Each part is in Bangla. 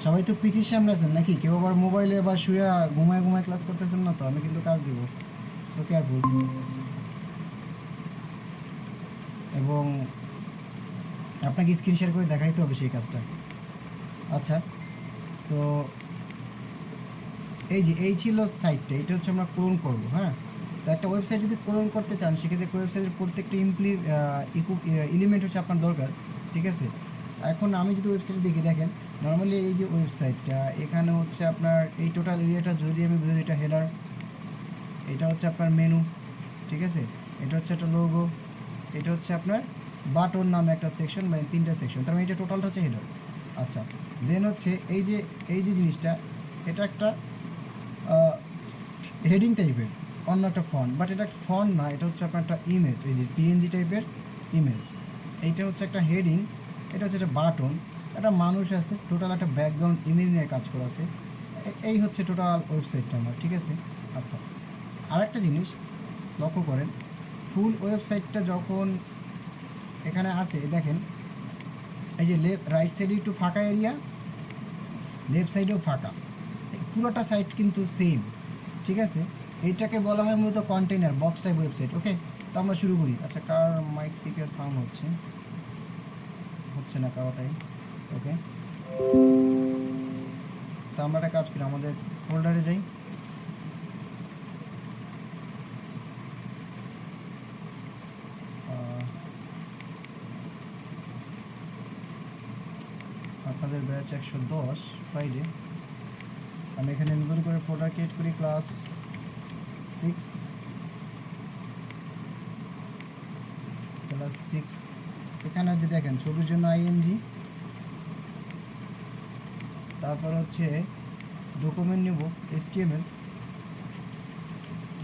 সবাই তো পিসির সামনে আছেন নাকি? কেউ আবার মোবাইলে বা শুয়ে ঘুমায় ঘুমায় ক্লাস করতেছেন না তো? আমি কিন্তু কাজ দিব, সো কেয়ারফুল। এবং আপনাকে স্ক্রিন শেয়ার করে দেখাইতে হবে সেই কাজটা। আচ্ছা, তো এই ছিল সাইটটা, এটা হচ্ছে আমরা ক্লোন করব। হ্যাঁ, তো একটা ওয়েবসাইট যদি ক্লোন করতে চান সেক্ষেত্রে ওয়েবসাইটের প্রত্যেকটা এলিমেন্ট হচ্ছে আপনার দরকার, ঠিক আছে? এখন আমি যদি ওয়েবসাইটে দেখি, দেখেন নর্মালি এই যে ওয়েবসাইটটা, এখানে হচ্ছে আপনার এই টোটাল এরিয়াটা যদি আমি বুঝি, এটা হেডার, এটা হচ্ছে আপনার মেনু, ঠিক আছে? এটা হচ্ছে একটা লোগো, এটা হচ্ছে আপনার বাটন নামে একটা সেকশন, মানে 3টা সেকশন, তার মানে এটা টোটালটা হচ্ছে হেডার। আচ্ছা, দেন হচ্ছে এই যে জিনিসটা, এটা একটা হেডিং টাইপের অন্য একটা ফন্ট, বাট এটা ফন্ট না, এটা হচ্ছে আপনার একটা ইমেজ, এই যে পিএনজি টাইপের ইমেজ। এইটা হচ্ছে একটা হেডিং, এটা হচ্ছে একটা বাটন, একটা মানুষ আছে, টোটাল একটা ব্যাকগ্রাউন্ড ইমেজ নিয়ে কাজ করা আছে। এই হচ্ছে টোটাল ওয়েবসাইটটা আমার, ঠিক আছে? আচ্ছা, আরেকটা জিনিস লক্ষ্য করেন, ফুল ওয়েবসাইটটা যখন এখানে আসে, দেখেন এই যে রাইট সাইডে একটু ফাঁকা এরিয়া, লেফট সাইডেও ফাঁকা, পুরোটা সাইট কিন্তু সেম, ঠিক আছে? এইটাকে বলা হয় মূলত কন্টেইনার বক্স টাইপ ওয়েবসাইট। ওকে, তো আমরা শুরু করি। আচ্ছা, কার মাইক থেকে সাউন্ড হচ্ছে না কারোটাই। ওকে, তো আমরা একটা কাজ করি, আমাদের ফোল্ডারে যাই। আপনাদের ব্যাচ 110 ফ্রাইডে। আমি এখানে নতুন করে ফোল্ডার ক্রিয়েট করি, ক্লাস 6। এখানে যে দেখেন ছবির জন্য আইএমজি, তারপর হচ্ছে ডকুমেন্ট নেব HTML,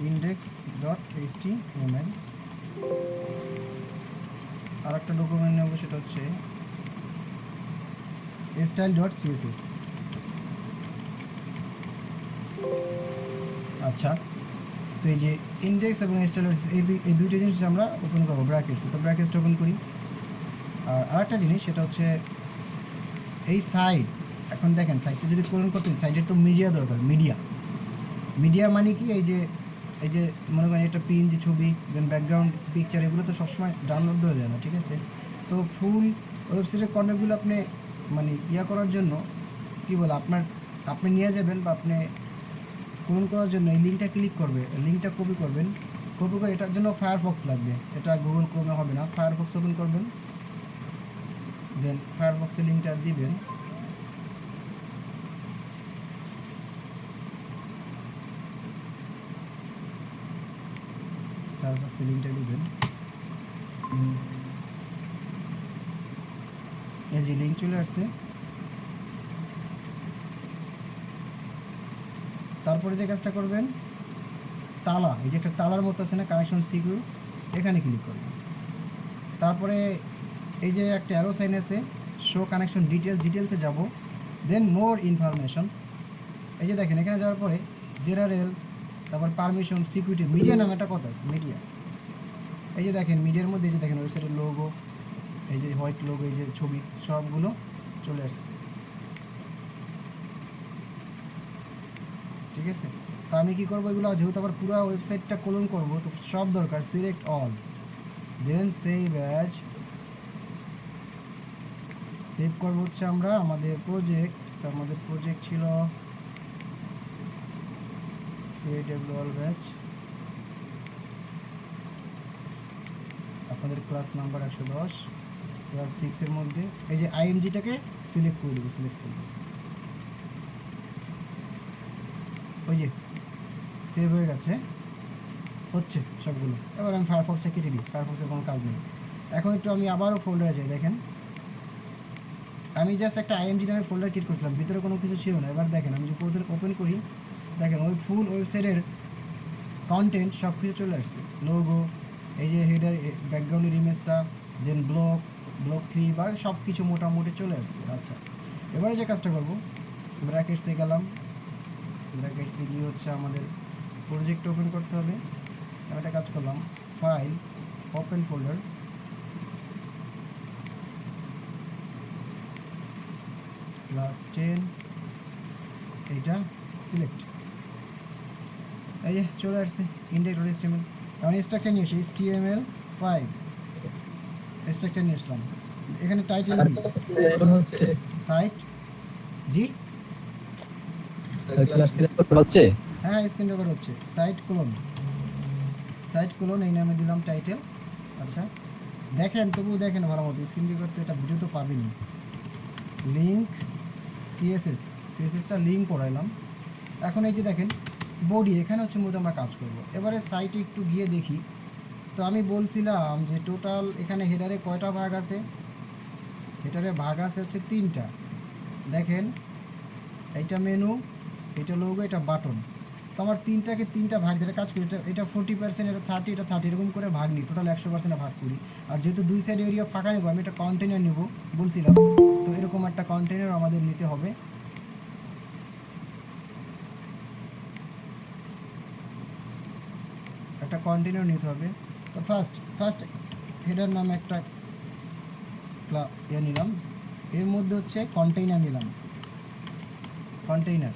index.html, আর একটা ডকুমেন্ট নেব, সেটা হচ্ছে style.css। আচ্ছা, তো এই যে ইন্ডেক্স এবং স্টাইল, এই দুইটা জিনিস আমরা ওপেন করবো ব্র্যাকেটস, তো ব্র্যাকেটসটা ওপেন করি। আর আরেকটা জিনিস, সেটা হচ্ছে এই সাইট। এখন দেখেন সাইটটা যদি পূরণ করতে, সাইটের তো মিডিয়া দরকার। মিডিয়া মানে কি, এই যে মনে করেন একটা পিএনজি ছবি, দেন ব্যাকগ্রাউন্ড পিকচার, এগুলো তো সবসময় ডাউনলোড হয়ে যায় না, ঠিক আছে? তো ফুল ওয়েবসাইটের কন্টেন্টগুলো আপনি মানে করার জন্য কি বলে, আপনি নিয়ে যাবেন বা আপনি পূরণ করার জন্য এই লিঙ্কটা ক্লিক করবে, লিঙ্কটা কপি করবেন, কপি করে এটার জন্য ফায়ারফক্স লাগবে, এটা গুগল ক্রোমে হবে না। ফায়ারফক্স ওপেন করবেন, দেন ফায়ারফক্সের লিঙ্কটা দিবেন। ফায়ারফক্সের লিঙ্কটা দিবেন, এই যে লিঙ্ক চলে আসছে। তারপরে যে কাজটা করবেন, তালা, এই যে একটা তালার মতো আছে না, কানেকশন সিকিউর, এখানে ক্লিক করবেন। তারপরে এই যে একটা অ্যারো সাইন আছে, শো কানেকশন ডিটেলসে যাব, দেন মোর ইনফরমেশনস। এই যে দেখেন এখানে যাওয়ার পরে জেনারেল, তারপর পারমিশন, সিকিউরিটি, মিডিয়া নামে একটা কথা আছে, মিডিয়া। এই যে দেখেন মিডিয়ার মধ্যে এই যে দেখেন ওয়েবসাইটের লোগো, এই যে হোয়াইট লোগো, এই যে ছবি, সবগুলো চলে আসছে, ঠিক আছে? তো আমি কী করবো, এগুলো যেহেতু আবার পুরো ওয়েবসাইটটা ক্লোন করবো, তো সব দরকার, সিলেক্ট অল, দেন সেভ অ্যাজ। সেভ করবো হচ্ছে আমরা আমাদের প্রজেক্ট, তো আমাদের প্রজেক্ট ছিল AWL ব্যাচ, আপনাদের ক্লাস নাম্বার 110, ক্লাস 6-এর মধ্যে এই যে আইএমজিটাকে সিলেক্ট করে দেবো, সিলেক্ট করবো, ওই যে সেভ হয়ে গেছে, হচ্ছে সবগুলো। এবার আমি ফায়ারফক্সটা কেটে দিই, ফায়ারফক্সের কোনো কাজ নেই। এখন একটু আমি আবারও ফোল্ডারে যাই, দেখেন আমি জাস্ট একটা আইএমজি নামে ফোল্ডার ক্রিয়েট করছিলাম, ভিতরে কোনো কিছু ছিল না। এবার দেখেন আমি যদি ওপেন করি, দেখেন ওই ফুল ওয়েবসাইটের কন্টেন্ট সব কিছু চলে আসছে, লোগো, এই যে হেডার, ব্যাকগ্রাউন্ডের ইমেজটা, দেন ব্লক 3 বা সব কিছু মোটামুটি চলে আসছে। আচ্ছা, এবারে যে কাজটা করবো, ব্র্যাকেটসে গেলাম, ব্র্যাকেটসে গিয়ে হচ্ছে আমাদের প্রজেক্ট ওপেন করতে হবে। আমি একটা কাজ করলাম, ফাইল, ওপেন ফোল্ডার, ক্লাস 10 এইটা সিলেক্ট, এই যে চলে আসছে index.html। এখন স্ট্রাকচার নিয়ে আসি HTML5 স্ট্রাকচার নিয়ে আসলাম। এখানে টাইটেল কি হচ্ছে সাইট, জি ক্লাস কি হচ্ছে? হ্যাঁ স্ক্রিন রেকর্ড হচ্ছে। সাইট কোলন এই নামে দিলাম টাইটেল। আচ্ছা দেখেন, তবুও দেখেন ভালো মতো, স্ক্রিন রেকর্ড তো এটা ভিডিও তো পাবেনি। Link সিএসএসটা link করাইলাম। এখন এই যে দেখেন বডি, এখানে হচ্ছে মূলত আমরা কাজ করব। এবারে সাইটে একটু গিয়ে দেখি। তো আমি বলছিলাম যে টোটাল এখানে হেডারে কয়টা ভাগ আছে, হেডারে ভাগ আছে হচ্ছে 3টা। দেখেন এইটা মেনু, এটা লোগো, এটা বাটন। তো আমার 3টা ভাগ ধরে কাজ করি। এটা 40%, এটা 30, এটা 30, এরকম করে ভাগ নিই, টোটাল 100% ভাগ করি। আর যেহেতু 2 সাইড এরিয়া ফাঁকা নেবো, আমি একটা কন্টেনার নেব বলছিলাম। তো এরকম একটা কন্টেনার আমাদের নিতে হবে। একটা কন্টেনার নিতে হবে। তো ফার্স্ট হেডার নামে একটা নিলাম, এর মধ্যে হচ্ছে কন্টেইনার নিলাম, কন্টেইনার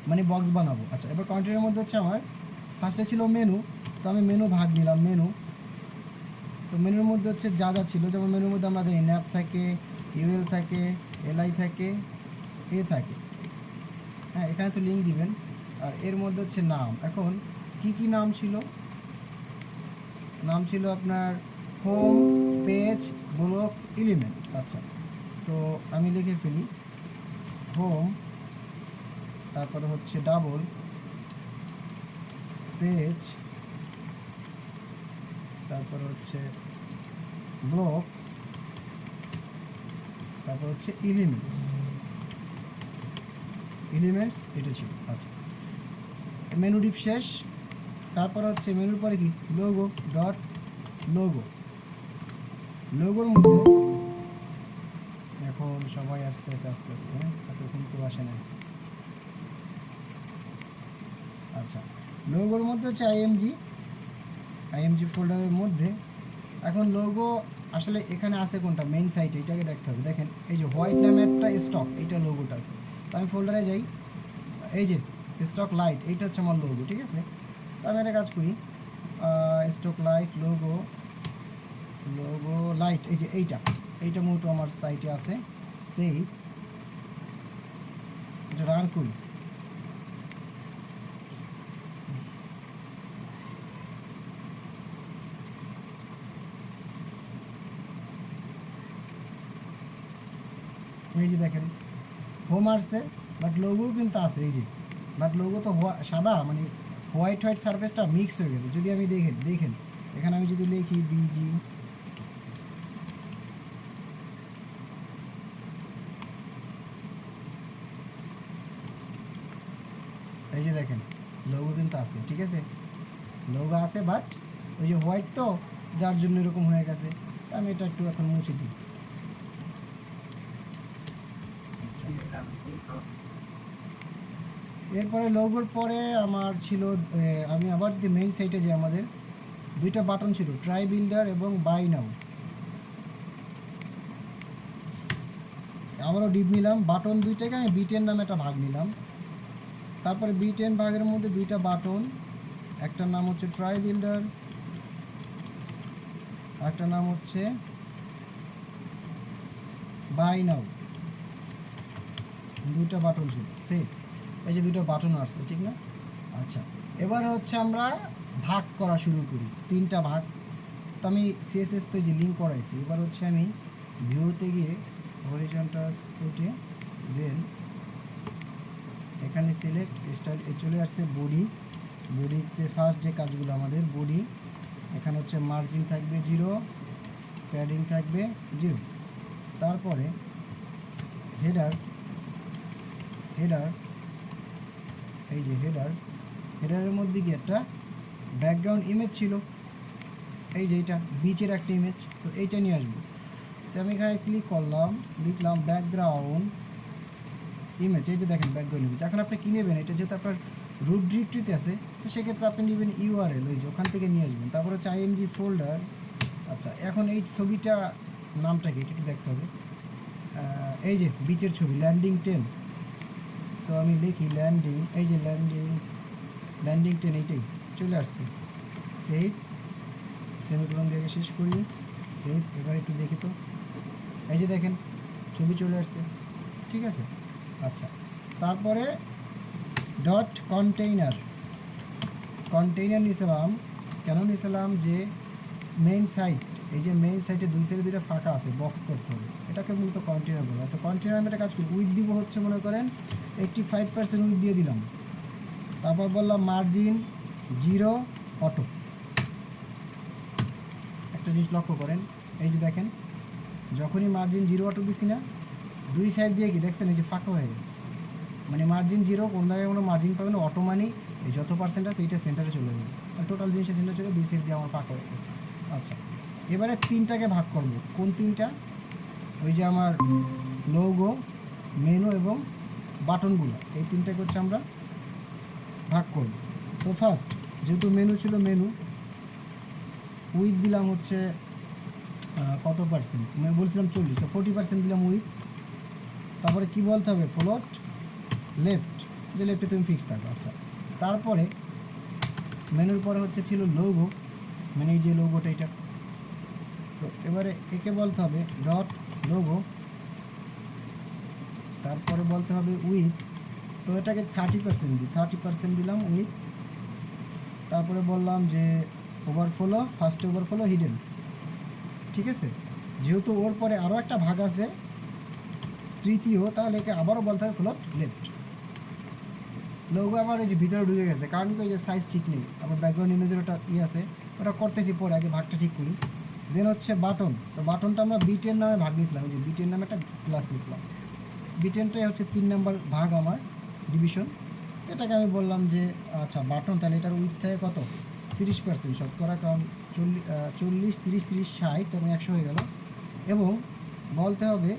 মানে বক্স বানাবো। আচ্ছা এবার কন্টেইনারের মধ্যে হচ্ছে আমার ফার্স্টে ছিল মেনু, তো আমি মেনু ভাগ নিলাম মেনু। তো মেনুর মধ্যে হচ্ছে যা যা ছিল, যেমন মেনুর মধ্যে আমরা জানি ন্যাপ থাকে, ইউএল থাকে, এলআই থাকে, এ থাকে। হ্যাঁ এখানে তো লিঙ্ক দিবেন। আর এর মধ্যে হচ্ছে নাম। এখন কি নাম ছিল, নাম ছিল আপনার হোম, পেজ, ব্লক, এলিমেন্ট। আচ্ছা তো আমি লিখে ফেলি হোম, তারপরে হচ্ছে ডাবল পেজ, তারপরে হচ্ছে ব্লক, তারপর হচ্ছে এলিমেন্টস এটা ছিল। আচ্ছা মেনু ডিপ শেষ। তারপর হচ্ছে মেনুর পরে কি লোগোর মধ্যে এখন সবাই আস্তে আস্তে এতক্ষণ কেউ আসে না। আচ্ছা লোগোর মধ্যে হচ্ছে আইএমজি ফোল্ডারের মধ্যে। এখন লোগো আসলে এখানে আছে কোনটা, মেইন সাইটে, এটাকে দেখতে হবে। দেখেন এই যে হোয়াইট নামে একটা স্টক, এইটা লোগোটা আছে। তো আমি ফোল্ডারে যাই, এই যে স্টক লাইট, এইটা হচ্ছে আমার লোগো, ঠিক আছে। তো আমি একটা কাজ করি, স্টক লাইট লোগো লাইট, এই যে এইটা মোটো আমার সাইটে আছে। সেভ, এটা রান করি। এই যে দেখেন হোম আসছে, বাট লোগো কিন্তু আছে, এই যে বাট লোগো তো সাদা, মানে হোয়াইট সারফেসটা মিক্স হয়ে গেছে। যদি আমি দেখেন এখানে আমি যদি লিখি বিজি, এই যে দেখেন লোগো কিন্তু আছে, ঠিক আছে, লোগো আছে, বাট ওই যে হোয়াইট তো, যার জন্য এরকম হয়ে গেছে। আমি এটা একটু এখন মুছে দিই। এরপরে লোগোর পরে আমার ছিল, আমি আবার যদি মেইন সাইটে যাই, আমাদের 2টা বাটন ছিল, ট্রাই বিল্ডার এবং বাই নাও। আবারও ডিপ নিলাম, বাটন 2টাকে আমি B10 নামে একটা ভাগ নিলাম। তারপরে B10 ভাগের মধ্যে 2টা বাটন, একটার নাম হচ্ছে ট্রাই বিল্ডার, আরেকটার নাম হচ্ছে বাই নাও। 2টা বাটন ছিল, সেভ। এই যে 2টা বাটন আসছে, ঠিক না? আচ্ছা এবারে হচ্ছে আমরা ভাগ করা শুরু করি, 3টা ভাগ। তো আমি সিএসএস তো যে লিঙ্ক করাইছি, এবার হচ্ছে আমি ভিউতে গিয়ে হরিজন্টাল স্পটে, দেন এখানে সিলেক্ট স্টাইল, চলে আসছে বডিতে ফার্স্ট যে কাজগুলো আমাদের বডি, এখানে হচ্ছে মার্জিন থাকবে 0, প্যাডিং থাকবে 0। তারপরে হেডার, এই যে হেডারের মধ্যে কি একটা ব্যাকগ্রাউন্ড ইমেজ ছিল, এই যে এইটা বিচের একটা ইমেজ, তো এইটা নিয়ে আসবো। তো আমি এখানে ক্লিক করলাম, লিখলাম ব্যাকগ্রাউন্ড ইমেজ, এই যে দেখেন ব্যাকগ্রাউন্ড ইমেজ। এখন আপনি কী নেবেন, এটা যেহেতু আপনার রুট ডিরেক্টরিতে আছে, তো সেক্ষেত্রে আপনি নেবেন ইউআরএল, ওই যে ওখান থেকে নিয়ে আসবেন। তারপর হচ্ছে আইএমজি ফোল্ডার। আচ্ছা এখন এই ছবিটা নামটা কি একটু দেখতে হবে। এই যে বিচের ছবি, ল্যান্ডিং 10, তো আমি লিখি ল্যান্ডিং, এই যে ল্যান্ডিং 10 এইটাই চলে আসছে। সেভ, সেমিকোলন দিয়ে শেষ করি, সেভ। এবার একটু দেখি তো, এই যে দেখেন ছবি চলে আসছে, ঠিক আছে। আচ্ছা, তারপরে ডট কন্টেইনার নিয়েছিলাম। কেন নিয়েছিলাম যে মেইন সাইট, এই যে মেইন সাইটে দুই সাইডে দুইটা ফাঁকা আছে, বক্স করতে হবে, এটাকে মূলত কন্টেইনার বলে। তো কন্টেইনার আমি একটা কাজ করি, উইথ দিব হচ্ছে মনে করেন 85% উইথ দিয়ে দিলাম। তারপর বললাম মার্জিন 0 অটো। একটা জিনিস লক্ষ্য করেন, এই যে দেখেন যখনই মার্জিন 0 অটো দিছি না, দুই সাইড দিয়ে কি দেখছেন এই যে ফাঁকা হয়ে গেছে, মানে মার্জিন 0 কোন জায়গায় কোনো মার্জিন পাবে না, অটো মানে এই যত পার্সেন্ট আছে এইটা সেন্টারে চলে যাবে, আর টোটাল জিনিসটা সেন্টারে চলে, দুই সাইড দিয়ে আমার ফাঁকা হয়ে গেছে। আচ্ছা, এবারে তিনটাকে ভাগ করব। কোন তিনটা? ওই যে আমার লোগো, মেনু এবং বাটনগুলো, এই তিনটাকে হচ্ছে আমরা ভাগ করব। তো ফার্স্ট যেহেতু মেনু ছিল, মেনু উইথ দিলাম হচ্ছে কত পার্সেন্ট, আমি বলছিলাম 40, তো 40% দিলাম উইথ। তারপরে কি বলতে হবে, ফ্লোট লেফট, যে লেফটে তুমি ফিক্স থাকো। আচ্ছা, তারপরে মেনুর পরে হচ্ছে ছিল লোগো, মানে এই যে লোগোটা এটা। তো এবারে একে বলতে হবে ডট লোগো, তারপরে বলতে হবে উইথ, তো এটাকে 30% দিই, 30% দিলাম উইথ। তারপরে বললাম যে ওভারফ্লো, ফার্স্টে ওভারফ্লো হিডেন, ঠিক আছে। যেহেতু ওর পরে আরও একটা ভাগ আছে তৃতীয়, তাহলে একে আবারও বলতে হবে ফ্লোট লেফট। লোগো আবার এই যে ভিতরে ঢুকে গেছে, কারণ কি এই যে সাইজ ঠিক নেই, আবার ব্যাকগ্রাউন্ড ইমেজের ওটা আছে, ওটা করতেছি পরে, আগে ভাগটা ঠিক করি। দেন হচ্ছে বাটন, তো বাটনটা আমরা B10 নামে ভাগ নিয়েছিলাম, এই যে B10 নামে একটা ক্লাস নিয়েছিলাম। B10টাই হচ্ছে 3 নাম্বার ভাগ আমার ডিভিশন। এটাকে আমি বললাম যে আচ্ছা বাটন, তাহলে এটার উইথ থাকে কত, 30% শতকরা, কারণ 40 30 30 60, এবং 100 হয়ে গেল। এবং বলতে হবে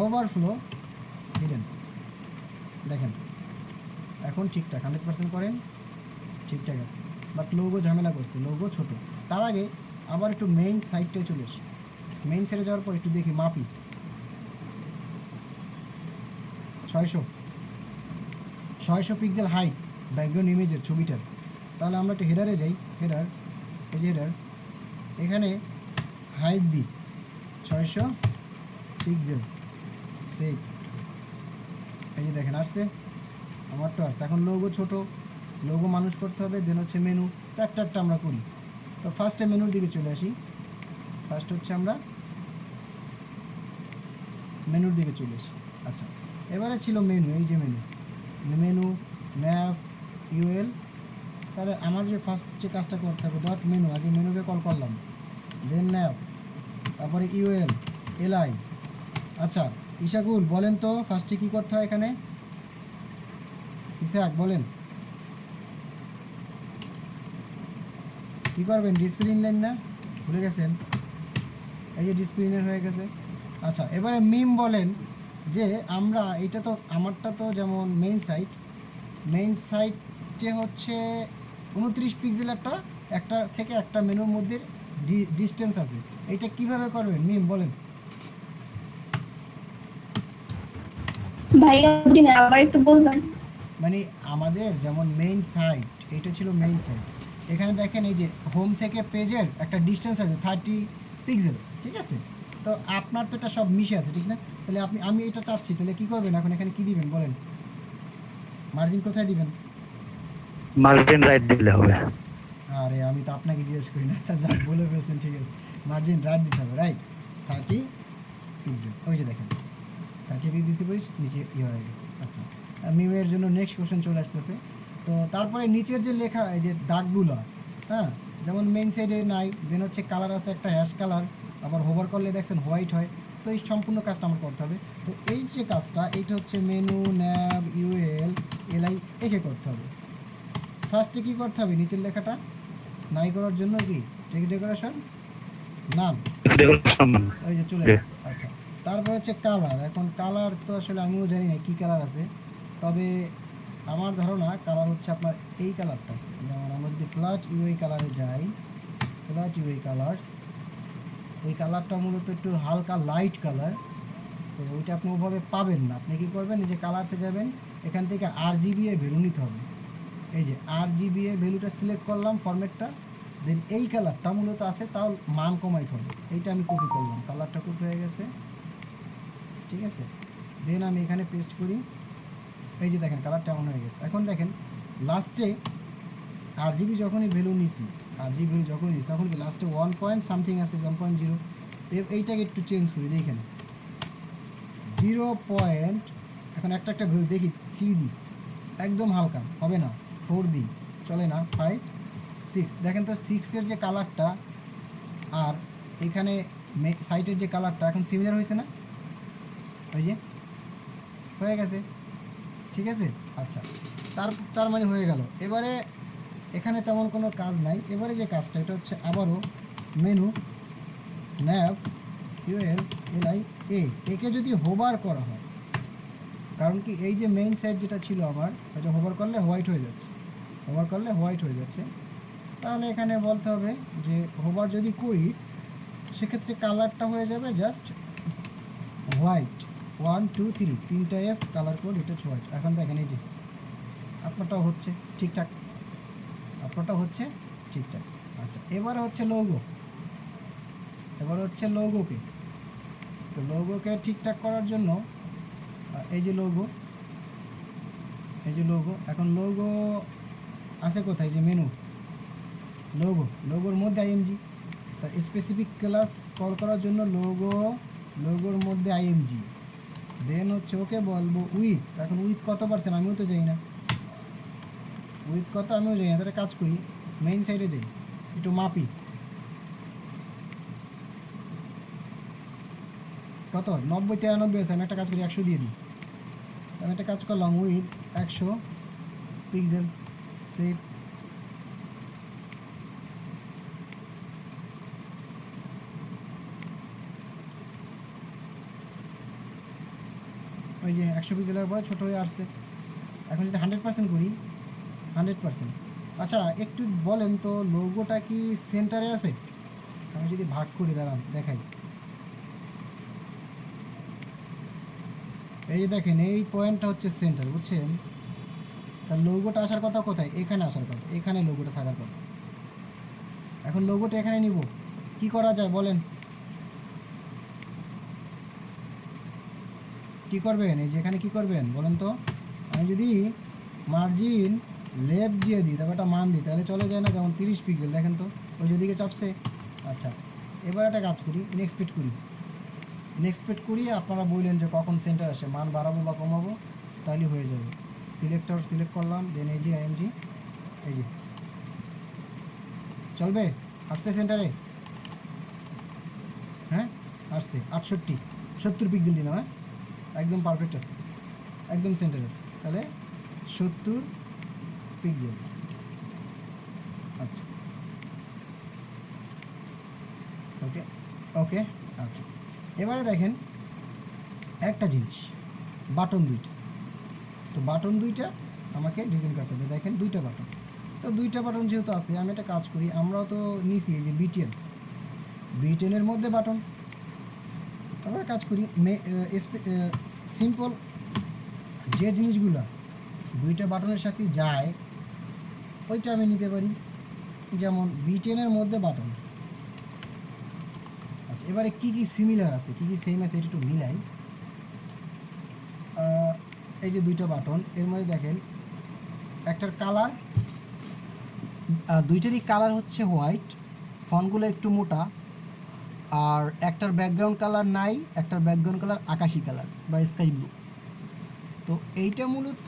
ওভারফ্লো হিডেন, দেখেন এখন ঠিকঠাক 100% করেন, ঠিকঠাক আছে। বাট লোগো ঝামেলা করছে, লোগো ছোট। তার আগে আবার একটু মেইন সাইডটায় চলে আসি। মেইন সাইডে যাওয়ার পর একটু দেখি, মাপি 600 পিক্সেল হাইট ব্যাকগ্রাউন্ড ইমেজের ছবিটার। তাহলে আমরা একটু হেডারে যাই, হেডার, এই যে হেডার, এখানে হাইট দিই 600 পিক্সেল, সেভ। এই যে দেখেন আসছে, আমার তো আসছে। এখন লোগো ছোট, লোগো মানুষ করতে হবে। দেন হচ্ছে মেনু, তো একটা একটা আমরা করি। তো ফার্স্টে মেনুর দিকে চলে আসি, ফার্স্ট হচ্ছে আমরা মেনুর দিকে চলে আসি। আচ্ছা, এবারে ছিল মেনু, এই যে মেনু ন্যাভ ইউএল। তাহলে আমার যে ফার্স্ট যে কাজটা করতে হবে, ডট মেনু, আগে মেনুকে কল করলাম, দেন ন্যাভ, তারপরে ইউএল এলআই। আচ্ছা ইশাকুল বলেন তো ফার্স্টে কী করতে হয় এখানে, ইসাক বলেন কী করবেন? ডিসপ্লে ইনলাইন না, ভুলে গেছেন? এই যে ডিসপ্লে ইনলাইন হয়ে গেছে। আচ্ছা, এবারে মিম বলেন যে আমরা এইটা তো আমারটা তো যেমন মেইন সাইটে হচ্ছে 29 পিক্সেল, একটা থেকে একটা মেনুর মধ্যে ডিস্টেন্স আছে, এইটা কিভাবে করবেন মিম বলেন? ভাইয়া বুঝি না, আবার একটু বলবেন। মানে আমাদের যেমন মেইন সাইট, এইটা ছিল মেইন সাইট, এখানে দেখেন এই যে হোম থেকে পেজের একটা ডিস্টেন্স আছে 30 পিক্সেল, ঠিক আছে। তো আপনার তো এটা সব মিশে আছে, ঠিক না? তাহলে আমি এটা চাচ্ছি, তাহলে কী করবেন এখন, এখানে কী দিবেন বলেন? মার্জিন কোথায় দিবেন? মার্জিন রাইট দিলে হবে। আরে আমি তো আপনাকে জিজ্ঞেস করি না। আচ্ছা যাক, বলে ফেলছেন, ঠিক আছে। মার্জিন রাইট দিতে হবে, রাইট 30 পিক্সেল। ওই যে দেখেন 30 পিক্সেল দিতে পারিস, নিচে হয়ে গেছে। আচ্ছা, মিমের জন্য নেক্সট কোশ্চেন চলে আসতেছে। তো তারপরে নিচের যে লেখা, এই যে দাগগুলো, হ্যাঁ, যেমন মেইন সাইডে নাই, দেন হচ্ছে কালার আছে একটা হ্যাশ কালার, আবার হোভার করলে দেখছেন হোয়াইট হয়। তো এই সম্পূর্ণ কাজটা আমার করতে হবে। তো এই যে কাজটা, এইটা হচ্ছে মেনু ন্যাব ইউএল এলআই, একে করতে হবে। ফার্স্টে কী করতে হবে, নিচের লেখাটা নাই করার জন্য কি টেক্সট ডেকোরেশন নান, ওই যে চলে গেছে। আচ্ছা, তারপর হচ্ছে কালার। এখন কালার তো আসলে আমিও জানি না কী কালার আছে, তবে আমার ধারণা কালার হচ্ছে আপনার এই কালারটা আছে। যেমন আমরা যদি ফ্ল্যাট ইউআই কালারে যাই, ফ্ল্যাট ইউআই কালার্স, ওই কালারটা মূলত একটু হালকা লাইট কালার, সো ওইটা আপনি ওভাবে পাবেন না। আপনি কী করবেন, এই যে কালার্সে যাবেন, এখান থেকে RGB এর ভ্যালু নিতে হবে। এই যে RGB এর ভ্যালুটা সিলেক্ট করলাম ফরম্যাটটা, দেন এই কালারটা মূলত আছে, তাও মান কমাইতে হবে। এইটা আমি কপি করলাম, কালারটা কপি হয়ে গেছে, ঠিক আছে। দেন আমি এখানে পেস্ট করি, এই যে দেখেন কালারটা এমন হয়ে গেছে। এখন দেখেন লাস্টে RGB যখনই ভ্যালু নিছি, RGB ভ্যালু যখনই নিচ্ছি, তখন কি লাস্টে 1 পয়েন্ট সামথিং আছে, 1.0। এইটাকে একটু চেঞ্জ করি, দেখেন 0 পয়েন্ট, এখন একটা ভ্যালু দেখি, 3 দিই, একদম হালকা হবে না, 4 দিই, চলে না, 5, 6। দেখেন তো 6-এর যে কালারটা আর এখানে সাইটের যে কালারটা এখন সিমিলার হয়েছে না? ওই যে হয়ে গেছে, ঠিক আছে। আচ্ছা, তার মানে হয়ে গেল। এবারে এখানে তেমন কোনো কাজ নাই। এবারে যে কাজটা, এটা হচ্ছে আবারও মেনু ন্যাভ ULLI একে যদি হোভার করা হয়, কারণ কি এই যে মেইন সাইড যেটা ছিল আমার, এটা হোভার করলে হোয়াইট হয়ে যাচ্ছে, হোভার করলে হোয়াইট হয়ে যাচ্ছে। তাহলে এখানে বলতে হবে যে হোভার যদি করি, সেক্ষেত্রে কালারটা হয়ে যাবে জাস্ট হোয়াইট, 1 2 3 তিনটা F কালার কোড, এটা হচ্ছে হোয়াইট। এখন দেখেন এই যে আপনারটাও হচ্ছে ঠিকঠাক, আপনারটাও হচ্ছে ঠিকঠাক। আচ্ছা, এবারে হচ্ছে লোগো, এবার হচ্ছে লোগোকে, তো লোগোকে ঠিকঠাক করার জন্য এই যে লোগো, এই যে লোগো, এখন লোগো আছে কোথায়, যে মেনু লোগো, লোগোর মধ্যে IMG, তা স্পেসিফিক ক্লাস কল করার জন্য লোগোর মধ্যে IMG, দেন হচ্ছে ওকে বলবো উইথ। এখন উইথ কত পার্সেন্ট আমিও তো যাই না, উইথ কত আমিও যাই না। তাহলে কাজ করি, মেইন সাইডে যাই, একটু মাপি কত, 90 93 আছে। আমি একটা কাজ করি, 100 দিয়ে দিই। আমি একটা কাজ করলাম, উইথ 100 পিক্সেল, সেভ। ওই যে 100 পিক্সেলের পরে ছোটো হয়ে আসছে। এখন যদি 100% করি, 100%। আচ্ছা, একটু বলেন তো লোগোটা কি সেন্টারে আছে? আমি যদি ভাগ করি, দাঁড়ান দেখাই। এই যে দেখেন, এই পয়েন্টটা হচ্ছে সেন্টার, বুঝছেন? তার লোগোটা আসার কথা কোথায়? এখানে আসার কথা, এখানে লোগোটা থাকার কথা। এখন লোগোটা এখানে নিব, কি করা যায় বলেন? কি করবেন? এই যে এখানে কি করবেন বলেন তো? আমি যদি মার্জিন লেফট দিয়ে দিই, তারপর একটা মান দিই, তাহলে চলে যায় না? যেমন 30 পিক্সেল, দেখেন তো ওই যেদিকে চাপছে। আচ্ছা, এবার একটা কাজ করি, ইনএক্সপেক্ট করি, ইনএক্সপেক্ট করি। আপনারা বললেন যে কখন সেন্টার আসে, মান বাড়াবো বা কমাবো, তাহলে হয়ে যাবে। সিলেক্টর সিলেক্ট করলাম, দেন এই যে IMG, এই যে চলবে, আসছে সেন্টারে, হ্যাঁ আসছে 70 পিক্সেল দিলাম, হ্যাঁ একদম পারফেক্ট আছে, একদম সেন্টার আছে। তাহলে 70 পিক্সেল। আচ্ছা, ওকে ওকে। আচ্ছা, এবারে দেখেন একটা জিনিস, বাটন দুইটা, তো বাটন দুইটা আমাকে ডিজাইন করতে হবে। দেখেন দুইটা বাটন, তো দুইটা বাটন যেহেতু আছে, আমি একটা কাজ করি, আমরাও তো নিছি এই যে B10 মধ্যে বাটন। তারপরে কাজ করি, সিম্পল যে জিনিসগুলো দুইটা বাটনের সাথে যায়, ওইটা আমি নিতে পারি। যেমন B10 মধ্যে বাটন। আচ্ছা, এবারে কি কি সিমিলার আছে, কি কি সেম আছে, এটা একটু মিলাই। এই যে দুইটা বাটন, এর মধ্যে দেখেন একটার কালার, দুইটারই কালার হচ্ছে হোয়াইট, ফন্টগুলো একটু মোটা, আর একটার ব্যাকগ্রাউন্ড কালার নাই, একটার ব্যাকগ্রাউন্ড কালার আকাশি কালার বা স্কাই ব্লু। তো এইটা মূলত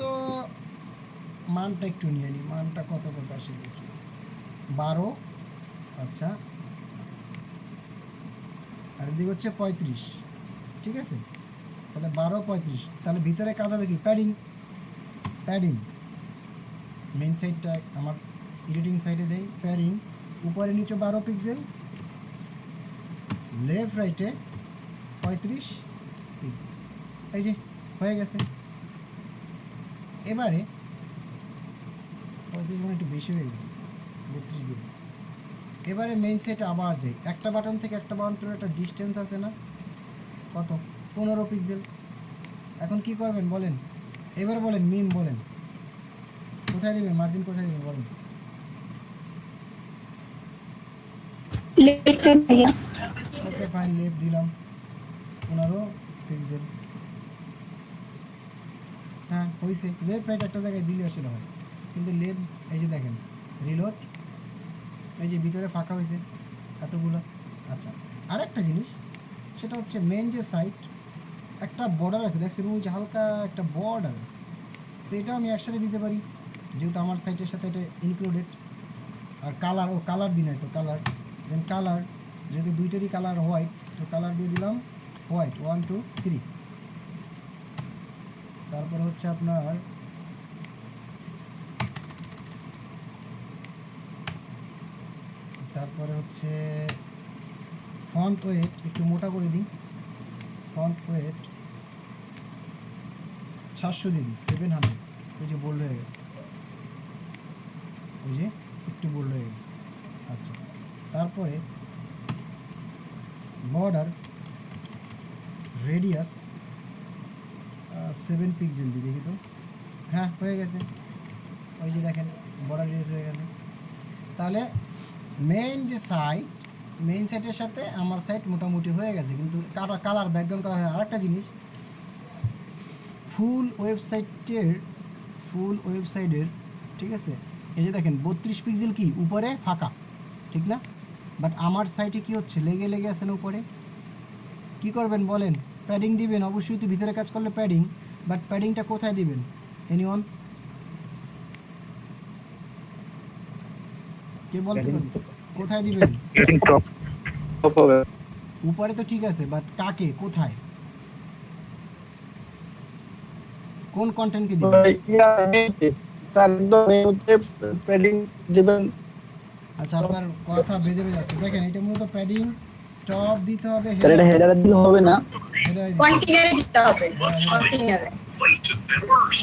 মানটা একটু নিয়ে নিই, মানটা কত আসে দেখি, 12। আচ্ছা, আর এদিকে হচ্ছে 35, ঠিক আছে। তাহলে 12 35, তাহলে ভিতরে কাজ হবে কি, প্যাডিং মেন সাইডটা আমার এডিটিং সাইডে যাই, প্যাডিং উপরে নিচে 12 পিক্সেল, লেফট রাইটে 35 পিক্সেল। এই যে হয়ে গেছে। এবারে 35 মানে একটু বেশি হয়ে গেছে, 32 দিয়ে দিই। এবারে মেইন সাইডে আবার যাই, একটা বাটন থেকে একটা বাটনের একটা ডিস্টেন্স আছে না, কত 15 পিক্সেল। এখন কি করবেন বলেন, এবার বলেন মিম বলেন, কোথায় দিবেন মার্জিন, কোথায় দিবেন বলেন। লেফট ভাইয়া। ওকে ফাইন, লেফট দিলাম 15 পিক্সেল। হ্যাঁ হয়েছে, লেফট রাইট একটা জায়গায় দিলে আসলে হয়, কিন্তু লেফট এই যে দেখেন রিলোড, এই যে ভিতরে ফাঁকা হয়েছে এতগুলো। আচ্ছা আরেকটা জিনিস, সেটা হচ্ছে মেন যে সাইট একটা বর্ডার আছে দেখছেন, ওই যে হালকা একটা বর্ডার আছে, তো এটা আমি একসাথে দিতে পারি যেহেতু আমার সাইটের সাথে এটা ইনক্লুডেড। আর কালার, ও কালার দিন তো কালার, দেন কালার যেহেতু দুইটারই কালার হোয়াইট, তো কালার দিয়ে দিলাম হোয়াইট 1 2 3। তারপর হচ্ছে আপনার তারপরে হচ্ছে ফন্ট ওয়েট একটু মোটা করে দিই, ফন্ট ওয়েট 700 দিয়ে দিই 700। ওই যে বোল্ড হয়ে গেছে, ওই যে একটু বোল্ড হয়ে গেছে। আচ্ছা তারপরে বর্ডার রেডিয়াস 7 পিক্সেল দিই, দেখি তো। হ্যাঁ হয়ে গেছে, ওই যে দেখেন বর্ডার রেডিয়াস হয়ে গেছে। তাহলে মেইন যে সাইট, মেইন সাইটের সাথে আমার সাইট মোটামুটি হয়ে গেছে, কিন্তু কালার ব্যাকগ্রাউন্ড করা হয়। আরেকটা জিনিস, ফুল ওয়েবসাইটের ঠিক আছে, এই যে দেখেন 32 পিক্সেল কি উপরে ফাঁকা, ঠিক না? বাট আমার সাইটে কি হচ্ছে, লেগে লেগে আছে না উপরে। কি করবেন বলেন, প্যাডিং দিবেন অবশ্যই, তো ভিতরে কাজ করলে প্যাডিং, বাট প্যাডিংটা কোথায় দিবেন এনিওয়ান, কে বলতে পারেন কোথায় দিবেন? উপরে তো ঠিক আছে, বাট কাকে, কোথায়, কোন কন্টেন্টকে দিবেন? আচ্ছা আপনার কথা বেজে বেজে আসছে, দেখেন এটা মূলত প্যাডিং টপ দিতে হবে, স্যার এটা হেডারে দিলে হবে না, কন্টেইনারে দিতে হবে, কন্টেইনারে।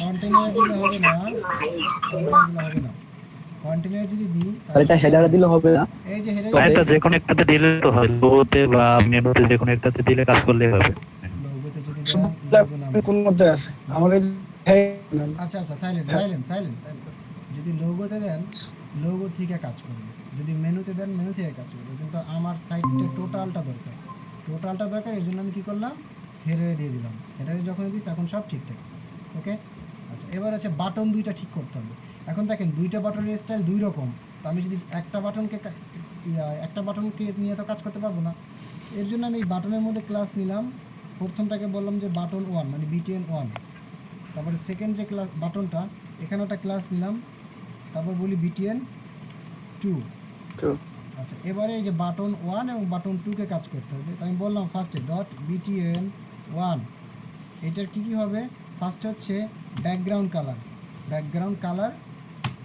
কন্টেইনারে দিলে হবে না, কন্টেইনারে যদি দিই স্যার এটা হেডারে দিলে হবে না। এই যে হেডারে এটা যে কোনো একটাতে দিলে তো হয়, লোগোতে বা মেনুতে যে কোনো একটাতে দিলে কাজ করলেই হবে। লোগোতে যদি দেন লোগো নাম কোন মধ্যে আছে আমাদের। আচ্ছা আচ্ছা সাইলেন্ট যদি লোগোতে দেন লোগো থেকে কাজ করবে, যদি মেনুতে দেন মেনু থেকে কাজ করবে, কিন্তু আমার সাইটটা টোটালটা দরকার, এর জন্য আমি কি করলাম, হেডারে দিয়ে দিলাম। হেডারে যখন দিস এখন সব ঠিকঠাক। ওকে আচ্ছা এবার হচ্ছে বাটন দুইটা ঠিক করতে হবে। এখন দেখেন দুইটা বাটনের স্টাইল দুই রকম, তো আমি যদি একটা বাটনকে নিয়ে তো কাজ করতে পারবো না। এর জন্য আমি এই বাটনের মধ্যে ক্লাস নিলাম। প্রথমটাকে বললাম যে বাটন 1 মানে BTN 1, তারপরে সেকেন্ড যে ক্লাস বাটনটা এখানে একটা ক্লাস নিলাম, তারপর বলি BTN 2। আচ্ছা এবারে এই যে বাটন 1 এবং বাটন 2কে কাজ করতে হবে, তো আমি বললাম ফার্স্টে ডট BTN 1। এটার কি হবে, ফার্স্টে হচ্ছে ব্যাকগ্রাউন্ড কালার।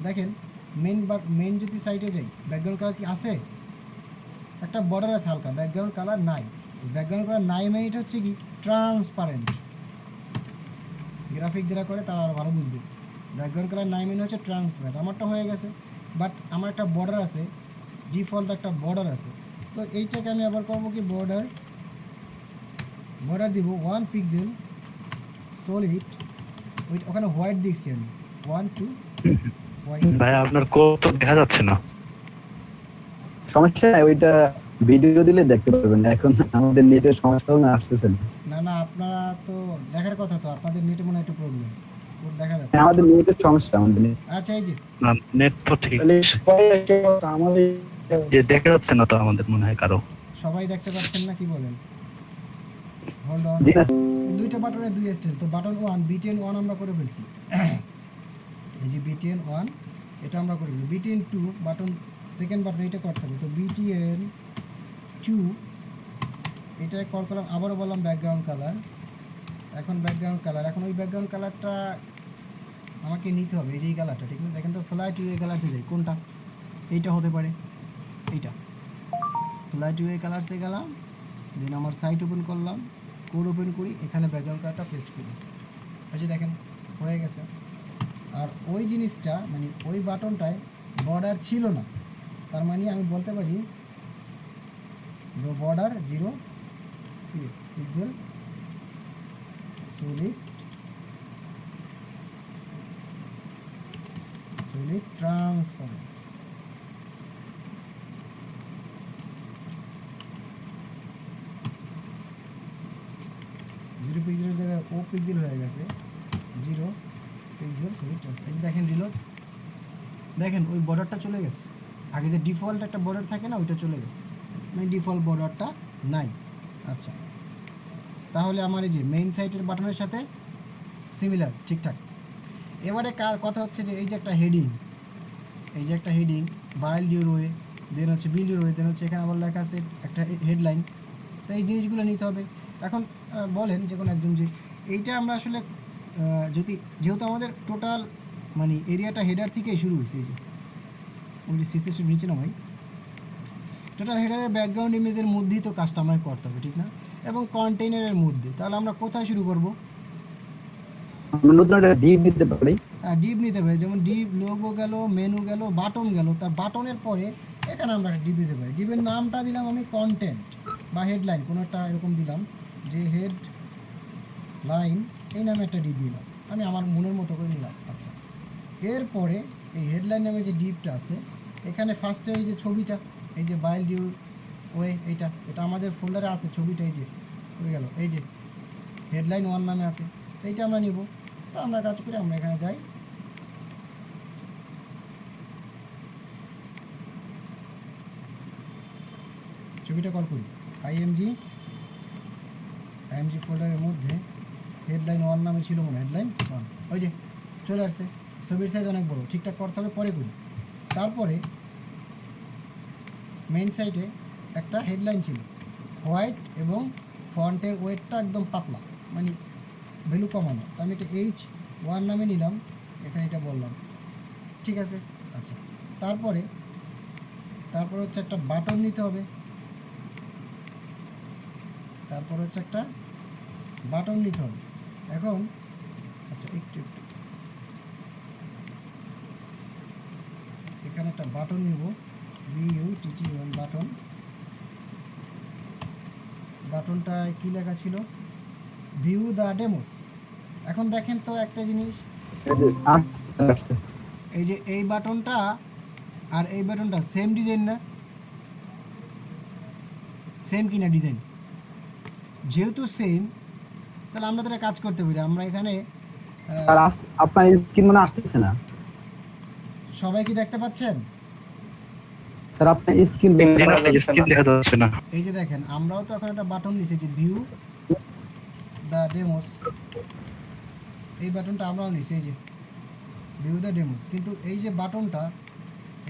দেখেন মেন যদি সাইটে যাই, ব্যাকগ্রাউন্ড কালার কি আছে, একটা বর্ডার আছে হালকা, ব্যাকগ্রাউন্ড কালার নাই। ব্যাকগ্রাউন্ড কালার নাই মানে এটা হচ্ছে কি ট্রান্সপারেন্ট, গ্রাফিক যারা করে তারা আরও ভালো বুঝবে। ব্যাকগ্রাউন্ড কালার নাই মানে হচ্ছে ট্রান্সপারেন্ট। আমারটা হয়ে গেছে, বাট আমার একটা বর্ডার আছে, ডিফল্ট একটা বর্ডার আছে, তো এইটাকে আমি আবার করবো কি বর্ডার দিব 1 পিক্সেল সলিড, ওখানে হোয়াইট দেখছি আমি 1 2 হোয়াইট। ভাই আপনার কোড তো দেখা যাচ্ছে না। সমস্যা নাই, ওইটা ভিডিও দিলে দেখতে পারবেন, এখন আমাদের নেটের সমস্যা না, আসতেছে না আপনারা তো দেখার কথা, তো আপনাদের নেটে মনে হয় একটু প্রবলেম, কোড দেখা যাচ্ছে। আমাদের নেটের সমস্যা, আমাদের net। আচ্ছা এই যে না নেট তো ঠিক আমাদের যে দেখা যাচ্ছে না তো আমাদের মনে হয় কারো। সবাই দেখতে পাচ্ছেন না, কি বলেন? হোল্ড অন, জি না দুইটা বাটনের দুই স্টাইল, তো বাটন 1 BTN 1 আমরা করে ফেলছি। এই যে BTN 1 এটা আমরা করে ফেলছি। BTN 2 বাটন সেকেন্ড বাটন এটা করতে হবে, তো BTN 2 এটা কল করলাম, আবারও বললাম ব্যাকগ্রাউন্ড কালার। এখন ওই ব্যাকগ্রাউন্ড কালারটা আমাকে নিতে হবে, এই যে এই কালারটা, ঠিক না? দেখেন তো ফ্লাই টু এই কালারসে যাই, কোনটা, এইটা হতে পারে, এইটা ফ্লাই টু এই কালারসে গেলাম, দেন আমার সাইট ওপেন করলাম, কোড ওপেন করি, এখানে ব্যাকগ্রাউন্ড কালারটা পেস্ট করি, ওই যে দেখেন হয়ে গেছে। আর ওই জিনিসটা মানে ওই বাটনটায় বর্ডার ছিল না, তার মানে আমি বলতে পারি border 0 pixel solid transparent। Zero পিক্সেলের জায়গায় ও পিক্সেল হয়ে গেছে, 0 পিক্সেল সলিড ট্রান্সপারেন্ট। এই যে দেখেন রিলোড, দেখেন ওই বর্ডারটা চলে গেছে। আগে যে ডিফল্ট একটা বর্ডার থাকে না, ওইটা চলে গেছে, মানে ডিফল্ট বর্ডারটা নাই। আচ্ছা, তাহলে আমার এই যে মেইন সাইটের বাটনের সাথে সিমিলার, ঠিকঠাক। এবারে কথা হচ্ছে যে এই যে একটা হেডিং, এই যে একটা হেডিং বাইল ডিউ রোয়ে, দেন হচ্ছে বিল ডিউ রোয়ে, দেন হচ্ছে এখানে আবার লেখা আছে একটা হেডলাইন। তো এই জিনিসগুলো নিতে হবে। এখন বলেন যে কোনো একজন যে এইটা আমরা আসলে যেহেতু আমাদের টোটাল মানে এরিয়াটা হেডার থেকেই শুরু হয়েছে, এই যে ওই যে সিসেসের নিচে না ভাই, টোটাল হেডারের ব্যাকগ্রাউন্ড ইমেজের মধ্যেই তো কাজটা আমাকে করতে হবে, ঠিক না? এবং কন্টেইনারের মধ্যে। তাহলে আমরা কোথায় শুরু করব? আমরা নতুন একটা ডিপ দিতে পারি। ডিপ নিতে পারি, যেমন ডিপ লোগো গেল, মেনু গেল, বাটন গেল। তার বাটনের পরে এখানে আমরা একটা ডিপ দিতে পারি। ডিপের নামটা দিলাম আমি কন্টেন্ট বা হেডলাইন, কোনো একটা এরকম দিলাম যে হেড লাইন, এই নামে একটা ডিপ নিলাম আমি, আমার মনের মতো করে নিলাম। আচ্ছা, এরপরে এই হেডলাইন নামে যে ডিপটা আছে, এখানে ফার্স্টে এই যে ছবিটা, এই যে বাইল ডিউ ওয়ে, এটা আমাদের ফোল্ডারে আছে ছবিটা, এই যে হয়ে গেল, এই যে হেডলাইন 1 নামে আছে, তো এইটা আমরা নিব। তো আমরা কাজ করি, আমরা এখানে যাই, ছবিটা কল করি, আইএমজি ফোল্ডারের মধ্যে হেডলাইন 1 নামে ছিল মনে, হেডলাইন 1, ওই যে চলে আসছে। ছবির সাইজ অনেক বড়, ঠিকঠাক করতে হবে, পরে করি। তারপরে মেইন সাইটে একটা হেডলাইন ছিল হোয়াইট এবং ফন্টের ওয়েটটা একদম পাতলা, মানে ভ্যালু কমানো। তো আমি এটা H1 নামে নিলাম, এখানে এটা বললাম, ঠিক আছে। আচ্ছা, তারপরে হচ্ছে একটা বাটন নিতে হবে, এখন আচ্ছা একটু এখানে একটা বাটন নিব, BUTT1 বাটনটায় কি লেখা ছিল? View the demos. এখন দেখেন তো একটা জিনিস, এই যে এই বাটনটা আর এই বাটনটা সেম ডিজাইন না? সেম কিনা ডিজাইন? যেহেতু সেম, তাহলে আমরা তো একটা কাজ করতে পারি। আমরা এখানে স্যার আপনার স্ক্রিন মনে আসতেছে না। সবাই কি দেখতে পাচ্ছেন? স্যার আপনার স্ক্রিন স্ক্রিন দেখা যাচ্ছে না। এই যে দেখেন, আমরাও তো এখন একটা বাটন নিয়েছি যে ভিউ দ্য ডেমোস, এই বাটনটা আমরাও নিয়েছি, এই যে ভিউ দ্য ডেমোস। কিন্তু এই যে বাটনটা,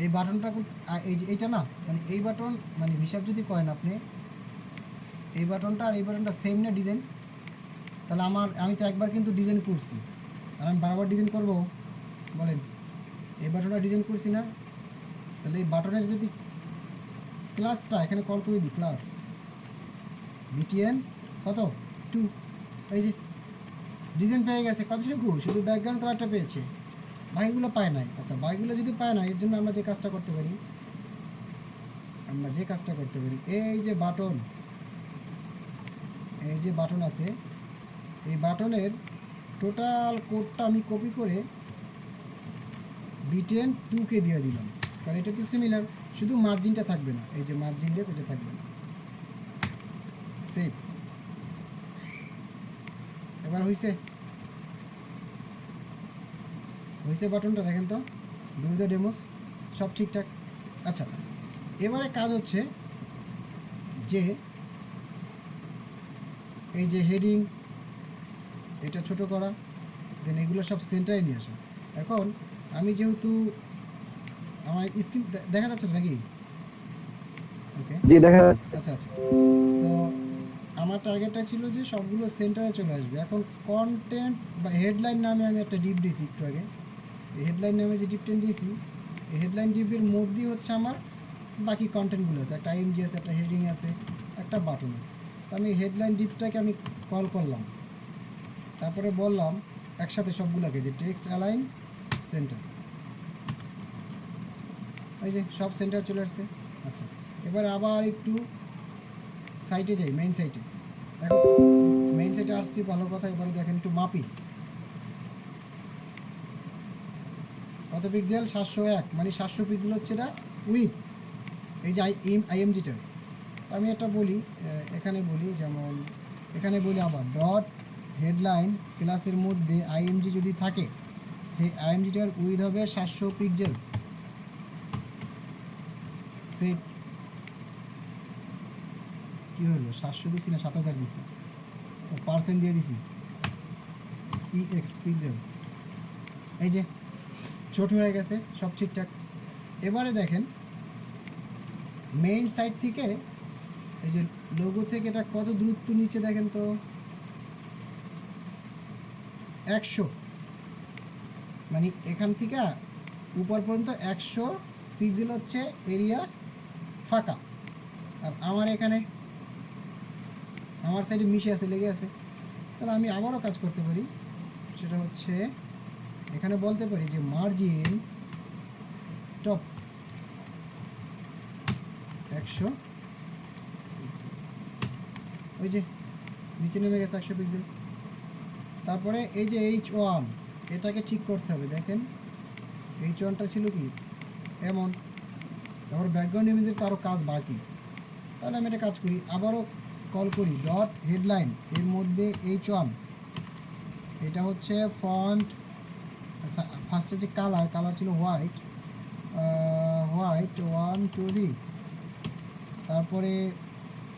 এই বাটনটা এই যে এইটা না, মানে এই বাটন, মানে হিসাব যদি করেন আপনি, এই বাটনটা আর এই বাটনটা সেম না ডিজাইন? তাহলে আমি তো একবার কিন্তু ডিজাইন করছি, আর আমি বারবার ডিজাইন করব? বলেন, এই বাটনটা ডিজাইন করছি না? তাহলে এই বাটনের যদি ক্লাসটা এখানে কল করে দিই, ক্লাস BTN কত 2, এই যে ডিজাইন পেয়ে গেছে। কতটুকু? শুধু ব্যাকগ্রাউন্ড কালারটা পেয়েছে, বাকিগুলো পায় নাই। আচ্ছা, বাকিগুলো যদি পায় না, এর জন্য আমরা যে কাজটা করতে পারি, এই যে বাটন, আছে, এই বাটনের টোটাল কোডটা আমি কপি করে BTN 2-কে দিয়ে দিলাম, কারণ এটা তো সিমিলার, শুধু মার্জিনটা থাকবে না, এই যে মার্জিন লেপ এটা থাকবে না। সেভ। এবার হয়েছে বাটনটা দেখেন তো, ভিউ দ্য ডেমোস, সব ঠিকঠাক। আচ্ছা, এবারে কাজ হচ্ছে যে এই যে হেডিং, এটা ছোট করা, দেন এগুলো সব সেন্টারে নিয়ে আসা। এখন আমি যেহেতু আমার স্ক্রিন দেখা যাচ্ছে নাকি? ওকে, জি দেখা যাচ্ছে। আচ্ছা, তো আমার টার্গেটটা ছিল যে সবগুলো সেন্টারে চলে আসবে। এখন কন্টেন্ট বা হেডলাইন নামে আমি একটা ডিপ দিয়েছি একটু আগে, এই হেডলাইন নামে যে ডিপটেন দিয়েছি, এই হেডলাইন ডিপের মধ্যেই হচ্ছে আমার বাকি কন্টেন্টগুলো আছে, একটা IMG আছে, একটা হেডিং আছে, একটা বাটন আছে। তো আমি হেডলাইন ডিপটাকে আমি কল করলাম, তারপরে বললাম একসাথে সবগুলোকে যে টেক্সট অ্যালাইন সেন্টার, এই যে সব সেন্টার চলে আসছে। আচ্ছা, এবার আবার একটু সাইটে যাই, মেইন সাইটে। এখন মেইন সাইটে আসছি, ভালো কথা। এবারে দেখেন একটু মাপি, কত পিক্সেল? 701, মানে 700 পিক্সেল হচ্ছে এটা উইথ এই যে আইএমজিটার। আমি একটা বলি, এখানে বলি, যেমন এখানে বলি আবার ডট হেডলাইন ক্লাসের মধ্যে আইএমজি যদি থাকে, সেই আইএমজিটার উইথ হবে 700 পিক্সেল। সেভ। কী হলো? 700 দিছি না 7000 দিছি? পার্সেন্ট দিয়ে দিছি, পিএক্স পিক্সেল। এই যে ছোট হয়ে গেছে, সব ঠিকঠাক। এবারে দেখেন মেইন সাইট থেকে এই যে লোগো থেকে এটা কত দূরত্ব নিচে দেখেন তো, 100, মানে এখান থেকে উপর পর্যন্ত 100 পিক্সেল হচ্ছে এরিয়া ফাঁকা। আর আমার এখানে আমার সাইডে মিশে আছে, লেগে আছে। তাহলে আমি আবারও কাজ করতে পারি, সেটা হচ্ছে এখানে বলতে পারি যে মার্জিন টপ 100, ওই যে নিচে নেমে গেছে 100 পিক্সেল। তারপরে এই যে H1, এটাকে ঠিক করতে হবে। দেখেন H1টা ছিল কি এমন, তারপর ব্যাকগ্রাউন্ড ইমেজের তো আরও কাজ বাকি। তাহলে আমি একটা কাজ করি, আবারও কল করি ডট হেডলাইন, এর মধ্যে H1, এটা হচ্ছে ফন্ট। ফার্স্টে যে কালার ছিল হোয়াইট, 1 2 3। তারপরে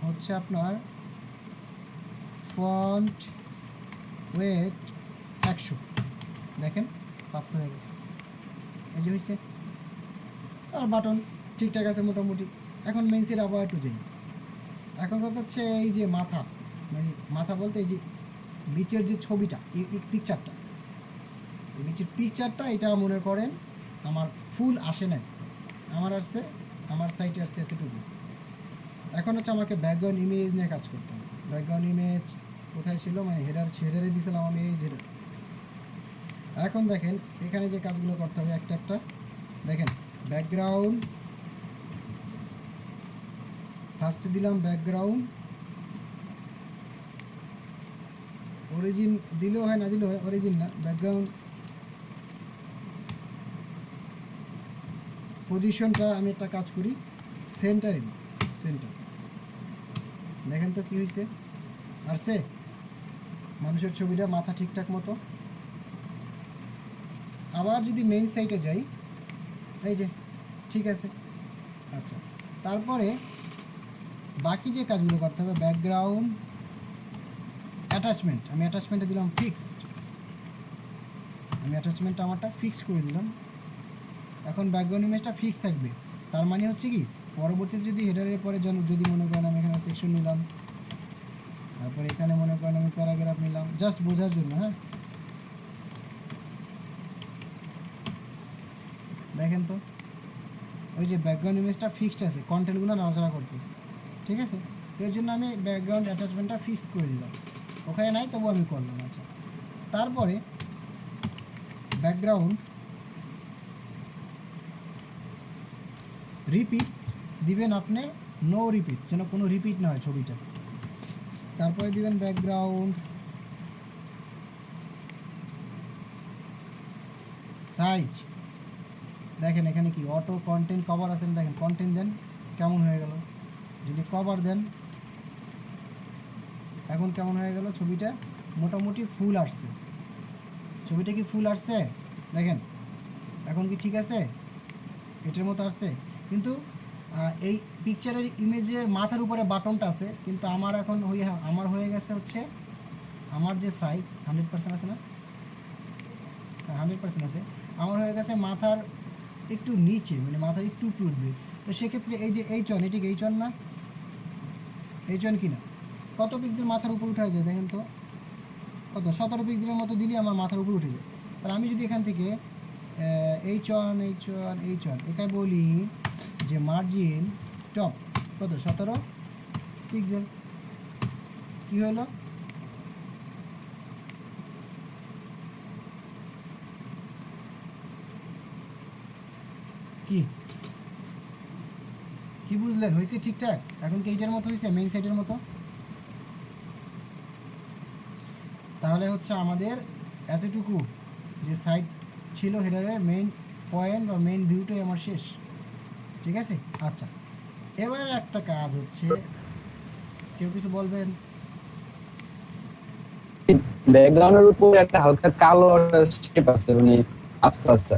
হচ্ছে আপনার ফন্ট ওয়েট 100। দেখেন প্রাপ্ত হয়ে গেছে, এই যে হয়েছে। আর বাটন ঠিকঠাক আছে মোটামুটি। এখন মেইন সাইড আবার একটু যাই। এখন কথা হচ্ছে এই যে মাথা, মানে মাথা বলতে এই যে বিচের যে ছবিটা, এই পিকচারটা, এই বিচের পিকচারটা, এটা মনে করেন আমার ফুল আসে নাই, আমার আসছে, আমার সাইটে আসছে এতটুকু। এখন হচ্ছে আমাকে ব্যাকগ্রাউন্ড ইমেজ নিয়ে কাজ করতে হবে। ব্যাকগ্রাউন্ড ইমেজ কোথায় ছিল, মানে হেডারে দিয়েছিলাম আমি এই হেডার। এখন দেখেন এখানে যে কাজগুলো করতে হবে একটা একটা। দেখেন ব্যাকগ্রাউন্ড, ফার্স্টে দিলাম ব্যাকগ্রাউন্ড, অরিজিন দিলেও হয় না দিলেও হয়, অরিজিন না, ব্যাকগ্রাউন্ড পজিশনটা আমি একটা কাজ করি, সেন্টারে দিই, সেন্টার। দেখেন তো কী হয়েছে, আসছে মানুষের ছবিটা মাথা ঠিকঠাক মতো। আবার যদি মেইন সাইটে যাই, এই যে ঠিক আছে। আচ্ছা, তারপরে বাকি যে কাজগুলো করতে হবে, ব্যাকগ্রাউন্ড অ্যাটাচমেন্ট, আমি অ্যাটাচমেন্টে দিলাম ফিক্সড, আমি অ্যাটাচমেন্টটা আমারটা ফিক্স করে দিলাম। এখন ব্যাকগ্রাউন্ড ইমেজটা ফিক্স থাকবে, তার মানে হচ্ছে কি পরবর্তীতে যদি হেডারের পরে যদি মনে করেন আমি এখানে সেকশন নিলাম, তারপরে এখানে মনে করেন আমি প্যারাগ্রাফ নিলাম, জাস্ট বোঝার জন্য। হ্যাঁ দেখেন তো ওই যে ব্যাকগ্রাউন্ড ইমেজটা ফিক্সড আছে, কন্টেন্টগুলো নাড়াচাড়া করতেছে, ঠিক আছে। এর জন্য আমি ব্যাকগ্রাউন্ড অ্যাটাচমেন্টটা ফিক্স করে দিলাম, ওখানে নাই তবু আমি করলাম। আচ্ছা, তারপরে ব্যাকগ্রাউন্ড রিপিট দিবেন আপনি, নো রিপিট, যেন কোনো রিপিট না হয় ছবিটা। তারপরে দিবেন ব্যাকগ্রাউন্ড সাইজ। দেখেন এখানে কি অটো কন্টেন্ট কভার আছে, দেখেন কন্টেন্ট দেন কেমন হয়ে গেল। যদি কভার দেন এখন কেমন হয়ে গেল, ছবিটা মোটামুটি ফুল আসছে। ছবিটা কি ফুল আসছে দেখেন, এখন কি ঠিক আছে, এটার মতো আসছে। কিন্তু এই পিকচারের ইমেজের মাথার উপরে বাটনটা আছে, কিন্তু আমার এখন আমার হয়ে গেছে হচ্ছে আমার যে সাইড 100% আছে না, 100% আছে, আমার হয়ে গেছে মাথার একটু নিচে, মানে মাথার একটু উপরে উঠবে। তো সেক্ষেত্রে এই যে H1, এটি H1 না, H1 কি না, কত পিক্সেল মাথার উপর উঠে যায় দেখেন তো, কত 17 পিক্সেলের মতো দিলে আমার মাথার উপর উঠে যায়। তাহলে আমি যদি এখান থেকে H1 এখানে বলি যে মার্জিন টপ কত 17 পিক্সেল, কী হলো, কি বুঝলেন, হয়েছে ঠিকঠাক? এখন কি এইটার মতো হয়েছে, মেইন সাইটের মতো? তাহলে হচ্ছে আমাদের এতটুকু যে সাইট ছিল হেডারের মেইন পয়েন্ট বা মেইন ভিউটাই আমার শেষ। ঠিক আছে, আচ্ছা এবারে একটা কাজ হচ্ছে, কেউ কিছু বলবেন? ব্যাকগ্রাউন্ডের উপর একটা হালকা কালো শেপ আছে, মানে আবসা আবসা,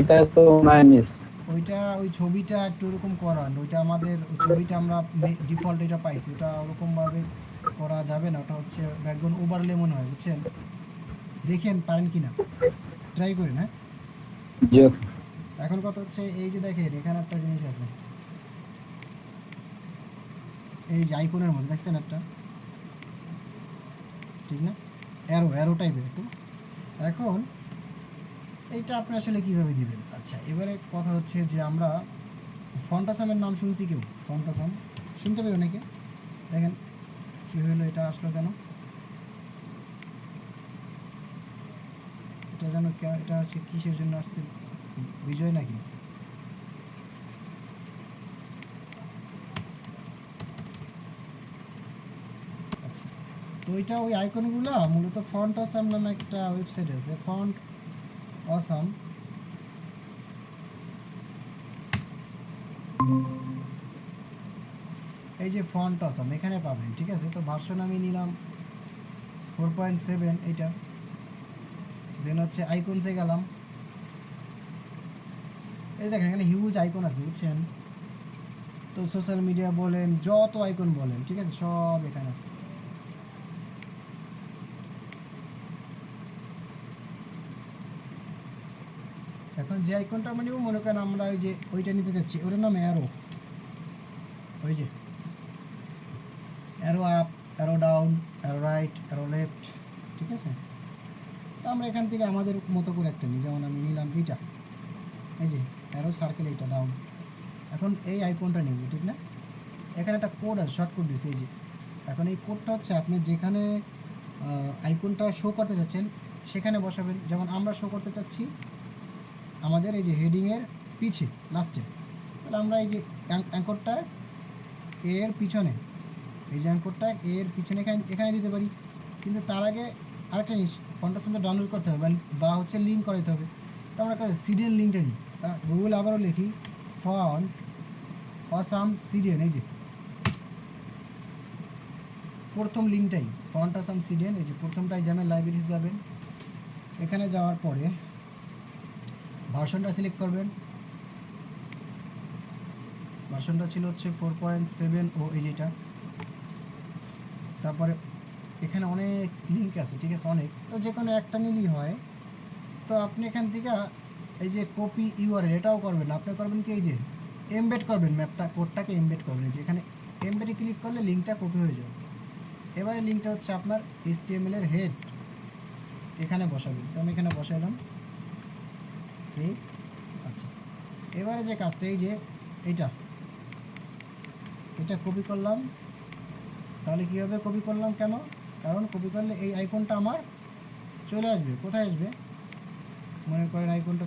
এটা তো নাই মিস। ওইটা ওই ছবিটা একটু ওরকম করান, ওইটা আমাদের ওই ছবিটা আমরা ডিফল্ট এটা পাইছি, ওটা ওরকমভাবে করা যাবে না, ওটা হচ্ছে ব্যাকগ্রাউন্ড ওভারলে মনে হয়, বুঝছেন? দেখেন পারেন কি না, ট্রাই করেন। হ্যাঁ, জি এখন কথা হচ্ছে এই যে দেখেন এখানে একটা জিনিস আছে, এই যে আইকনের মধ্যে দেখছেন একটা, ঠিক না, অ্যারো অ্যারো টাইপের একটু। এখন এইটা আপনি আসলে কীভাবে দিবেন? আচ্ছা এবারে কথা হচ্ছে যে আমরা ফন্টাসামের নাম শুনছি, কেউ ফন্টাসাম শুনতে পাবে নাকি? দেখেন কী হলো, এটা আসলো কেন? এটা যেন এটা হচ্ছে কিসের জন্য আসছে, বিজয় নাকি? আচ্ছা, তো এটা ওই আইকনগুলো মূলত ফন্ট অসাম নামে একটা ওয়েবসাইট আছে, ফন্ট অসাম। এই যে ফন্ট অসাম এখানে পাবেন, ঠিক আছে? তো ভার্সন আমি নিলাম 4.7 এইটা, দেন হচ্ছে আইকনসে গেলাম, এই দেখেন এখানে হিউজ আইকন আছে, বুঝছেন? তো সোশ্যাল মিডিয়া বলেন, যত আইকন বলেন, ঠিক আছে, সব এখানে আছে। এখন যে আইকনটা মানে মনে করেন আমরা ওই যে ওইটা নিতে চাচ্ছি, ওটার নাম অ্যারো, ওই যে arrow up, arrow down, arrow right, arrow left, ঠিক আছে? তো আমরা এখান থেকে আমাদের মতো করে একটা নিই, যেমন আমি নিলাম এইটা, এই যে অ্যারো সার্কেল, এইটা ডাউন। এখন এই আইকনটা নিব, ঠিক না? এখানে একটা কোড আছে, শর্ট কোড দিয়েছে, এই যে। এখন এই কোডটা হচ্ছে আপনি যেখানে আইকনটা শো করতে চাচ্ছেন সেখানে বসাবেন। যেমন আমরা শো করতে চাচ্ছি আমাদের এই যে হেডিংয়ের পিছে লাস্টে, তাহলে আমরা এই যে অ্যাঙ্করটা এর পিছনে, এই যে অ্যাঙ্করটা এর পিছনে এখানে দিতে পারি। কিন্তু তার আগে আরেকটা জিনিস, ফন্টাসামটা ডাউনলোড করতে হবে বা হচ্ছে লিঙ্ক করাতে হবে। তো আমরা সিডিএন লিঙ্কটা নিই, গুগল আবারও লিখি ফন্ট অসাম সিডিএন, এই যে প্রথম লিঙ্কটাই ফন্ট অসাম সিডিএন, এই যে প্রথমটাই যাবেন, লাইব্রেরিজ যাবেন, এখানে যাওয়ার পরে ভার্সনটা সিলেক্ট করবেন। ভার্সনটা ছিল হচ্ছে 4.7 ও এই যেটা। তারপরে এখানে অনেক লিঙ্ক আছে, ঠিক আছে, অনেক, তো যে কোনো একটা নিলেই হয়। তো আপনি এখান থেকে এই যে কপি ইউআরএল এটাও করবেন না, আপনি করবেন কি, এই যে এমবেড করবেন, ম্যাপটা কোডটাকে এমবেড করবেন, যে এখানে এমবেডে ক্লিক করলে লিঙ্কটা কপি হয়ে যাবে। এবারে লিঙ্কটা হচ্ছে আপনার HTML এর হেড, এখানে বসাবেন। তো আমি এখানে বসাইলাম, সেভ। আচ্ছা এবারে যে কাজটা, এই যে এটা কপি করলাম, তাহলে কী হবে, কপি করলাম কেন? কারণ কপি করলে এই আইকনটা আমার চলে আসবে, কোথায় আসবে মনে করেন, আইকনটা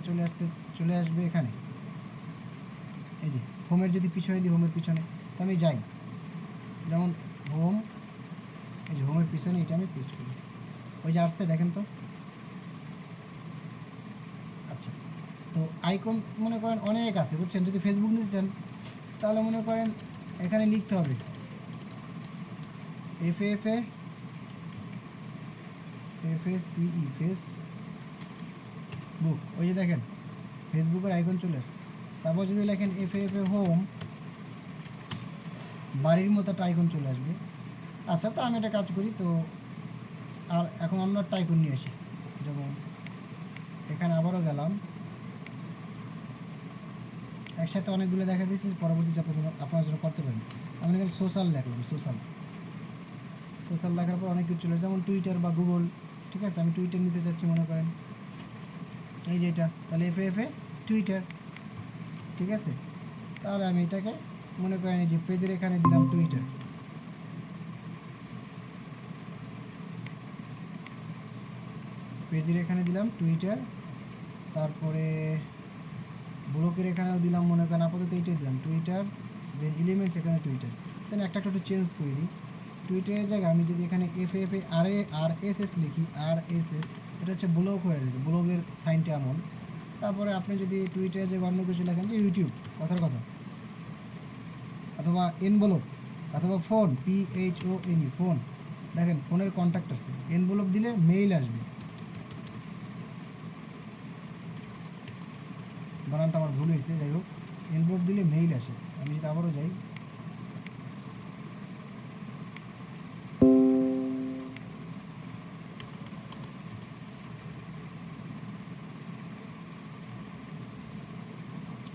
চলে আসবে এখানে, এই যে হোমের যদি পিছনে দিই, হোমের পিছনে, তো আমি যাই, যেমন হোম, এই যে হোমের পিছনে এটা আমি পেস্ট করি, ওই যে আসছে দেখেন তো। আচ্ছা, তো আইকন মনে করেন অনেক আছে, বুঝছেন? যদি ফেসবুক নিতে চান তাহলে মনে করেন এখানে লিখতে হবে FACE ফেসবুক, ওই যে দেখেন ফেসবুকের আইকন চলে আসছে। তারপর যদি লেখেন FAFA হোম, বাড়ির মতো একটা আইকন চলে আসবে। আচ্ছা, তো আমি একটা কাজ করি, তো আর এখন অন্য একটা আইকন নিয়ে আসি, যেমন এখানে আবারও গেলাম, একসাথে অনেকগুলো দেখা দিচ্ছি, পরবর্তী আপনারা জন্য করতে পারেন। আমি এখানে সোশ্যাল লিখলাম, সোশ্যাল লেখার পর অনেক কিছু চলে, যেমন টুইটার বা গুগল, ঠিক আছে? আমি টুইটার নিতে চাচ্ছি মনে করেন, এই যে এটা, তাহলে FAFA টুইটার, ঠিক আছে? তাহলে আমি এটাকে মনে করেন এই যে পেজের এখানে দিলাম টুইটার, পেজের এখানে দিলাম টুইটার, তারপরে ব্লকের এখানেও দিলাম, মনে করেন আপাতত এইটাই দিলাম টুইটার, দেন এলিমেন্টস এখানে টুইটার, দেন একটা একটু চেঞ্জ করে দিই, টুইটারের জায়গায় আমি যদি এখানে FFARSS লিখি, RSS, এটা হচ্ছে ব্লগ হয়ে গেছে, ব্লগের সাইনটা এমন। তারপরে আপনি যদি টুইটারের জায়গায় অন্য কিছু লেখেন যে ইউটিউব, কথার কথা, অথবা এনভেলপ, অথবা ফোন, PHONE, ফোন, দেখেন ফোনের কন্ট্যাক্ট আসছে, এনভেলপ দিলে মেইল আসবে, বানানটা আমার ভুল হয়েছে, যাই হোক, এনভেলপ দিলে মেইল আসে। আমি যদি আবারও যাই,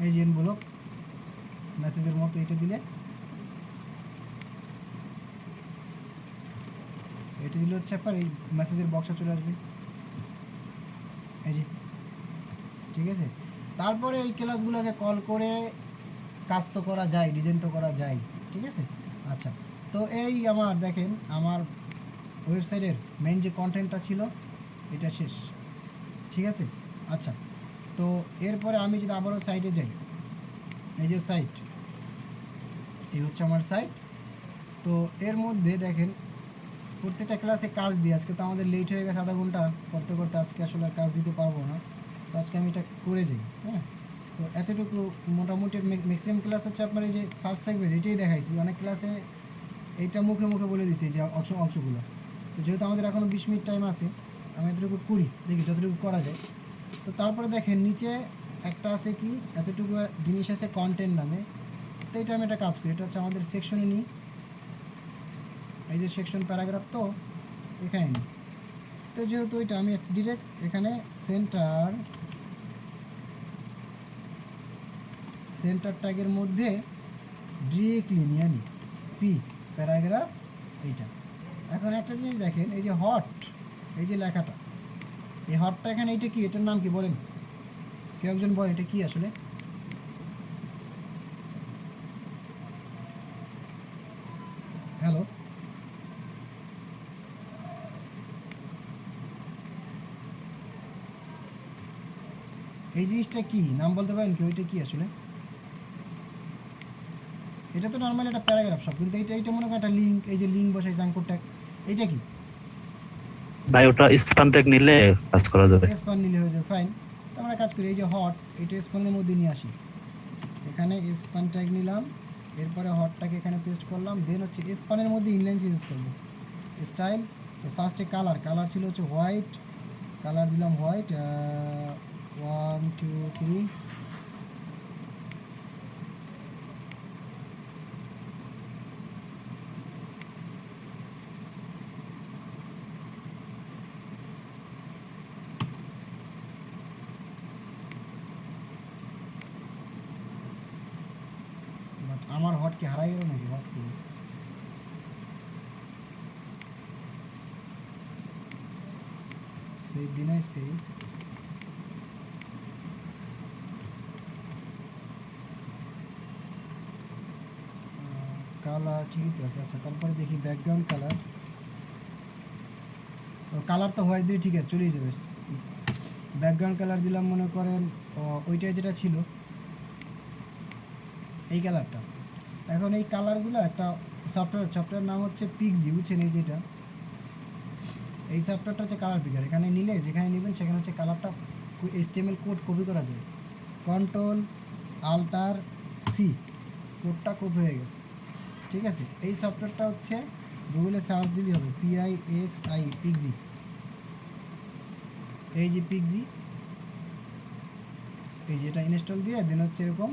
এই যে এনভেলপ মেসেজের মতো, এটা দিলে হচ্ছে আপনার এই মেসেজের বক্সে চলে আসবে, এই যে, ঠিক আছে। তারপরে এই ক্লাসগুলোকে কল করে কাজ তো করা যায়, ডিজাইন তো করা যায়, ঠিক আছে। আচ্ছা, তো এই আমার দেখেন আমার ওয়েবসাইটের মেইন যে কন্টেন্টটা ছিল এটা শেষ, ঠিক আছে। আচ্ছা, তো এরপরে আমি যদি আবারও সাইটে যাই, এই যে সাইট, এই হচ্ছে আমার সাইট। তো এর মধ্যে দেখেন প্রত্যেকটা ক্লাসে কাজ দিই, আজকে তো আমাদের লেট হয়ে গেছে আধা ঘন্টা করতে করতে, আজকে আসলে আর কাজ দিতে পারবো না, তো আজকে আমি এটা করে যাই। হ্যাঁ, তো এতটুকু মোটামুটি ম্যাক্সিমাম ক্লাস হচ্ছে আপনার এই যে ফার্স্ট সেগমেন্ট, এটাই দেখাইছি। অনেক ক্লাসে এইটা মুখে মুখে বলে দিছি যে অংশগুলো। তো যেহেতু আমাদের এখনও 20 মিনিট টাইম আছে, আমি এতটুকু করি, দেখি যতটুকু করা যায়। তো তারপরে দেখেন নিচে একটা আছে কি, এতটুকু জিনিস আছে কন্টেন্ট নামে, তো এটা আমি একটা কাজ করি, এটা হচ্ছে আমাদের সেকশনে নিই, এই যে সেকশন প্যারাগ্রাফ, তো এখানে নিই। তো যেহেতু এটা আমি ডিরেক্ট এখানে সেন্টার ট্যাগের মধ্যে ডিরেক্টলি নিয়ে নিই, পি প্যারাগ্রাফ এইটা। এখন একটা জিনিস দেখেন, এই যে হট, এই যে লেখাটা, এই হটটা এখানে, এইটা কি, এটার নাম কি বলেন, কেউ একজন বলেন এটা কি আসলে? হ্যালো, এই জিনিসটা কি নাম বলতে পারেন কি, ওইটা কি আসলে? এটা তো নর্মালি একটা প্যারাগ্রাফ সব, কিন্তু এইটা মনে করেন একটা লিঙ্ক, এই যে লিঙ্ক বসাই জাঙ্কর ট্যাগ, এইটা কি ভাই ওটা স্প্যান ট্যাগ নিলে কাজ করা যাবে। স্পান নিলে হয়ে যাবে, ফাইন। তো আমরা কাজ করি, এই যে হট, এটা স্পানের মধ্যে নিয়ে আসি, এখানে স্পান ট্যাগ নিলাম, এরপরে হটটাকে এখানে পেস্ট করলাম, দেন হচ্ছে স্পানের মধ্যে ইনলাইন সিরিজ করবো, স্টাইল। তো ফার্স্টে কালার ছিল হচ্ছে হোয়াইট, কালার দিলাম হোয়াইট, 1 2 3, বাট আমার হট কি হারাই গেল নাকি? হট কি সেভ দিনাই সেভ, কালার ঠিক আছে। আচ্ছা, তারপরে দেখি ব্যাকগ্রাউন্ড কালার, কালার তো হোয়াইট দিয়ে ঠিক আছে, চলেই যাবে। ব্যাকগ্রাউন্ড কালার দিলাম মনে করেন ওইটাই যেটা ছিল, এই কালারটা। এখন এই কালারগুলো একটা সফটওয়্যার নাম হচ্ছে পিক্সি, বুঝছেন? এই যেটা, এই সফটওয়্যারটা হচ্ছে কালার পিকার। এখানে নিলে যেখানে নেবেন সেখানে হচ্ছে কালারটা HTML কোড কপি করা যায়, Ctrl+Alt+C, কোডটা কপি হয়ে গেছে, ঠিক আছে। এই সফটওয়্যারটা হচ্ছে গুগলে সার্চ দিলেই হবে, PIXI, পিক্সি, এই যে পিক্সি, এই যে এটা ইনস্টল দিয়ে দেন হচ্ছে এরকম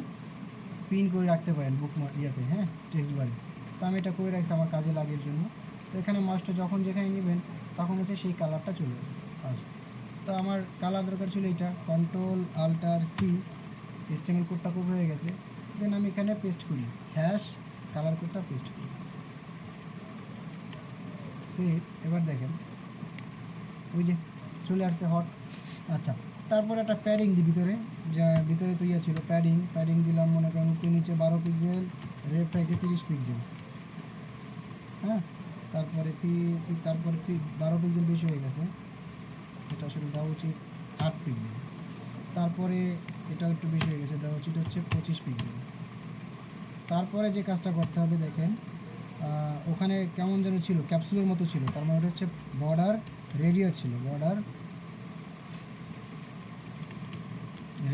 পিন করে রাখতে পারেন বুকমার্ক ইয়াতে, হ্যাঁ, টেক্সট বারে। তো আমি এটা করে রাখছি আমার কাজে লাগের জন্য। তো এখানে মাউসটা যখন যেখানে নেবেন তখন হচ্ছে সেই কালারটা চলে যাবে। আচ্ছা, তো আমার কালার দরকার ছিল এইটা, Ctrl+Alt+C, HTML কোডটা খুব হয়ে গেছে, দেন আমি এখানে পেস্ট করি, হ্যাশ কালার কোডটা পেস্ট করি, সেভ। এবার দেখেন ওই যে চলে আসছে হট। আচ্ছা, তারপরে একটা প্যাডিং দিই ভিতরে, যা ভিতরে তো ইয়ে ছিল প্যাডিং দিলাম মনে করেন উপরে নিচে 12 পিক্সেল, লেফট রাইটে 30 পিক্সেল, হ্যাঁ। তারপরে 12 পিক্সেল বেশি হয়ে গেছে, এটা আসলে দেওয়া উচিত 8 পিক্সেল। তারপরে এটাও একটু বেশি হয়ে গেছে, দেওয়া উচিত হচ্ছে 25 পিক্সেল। তারপরে যে কাজটা করতে হবে দেখেন, ওখানে কেমন যেন ছিল, ক্যাপসুলের মতো ছিল, তার মানে ওটা হচ্ছে বর্ডার রেডিয়াস ছিল, বর্ডার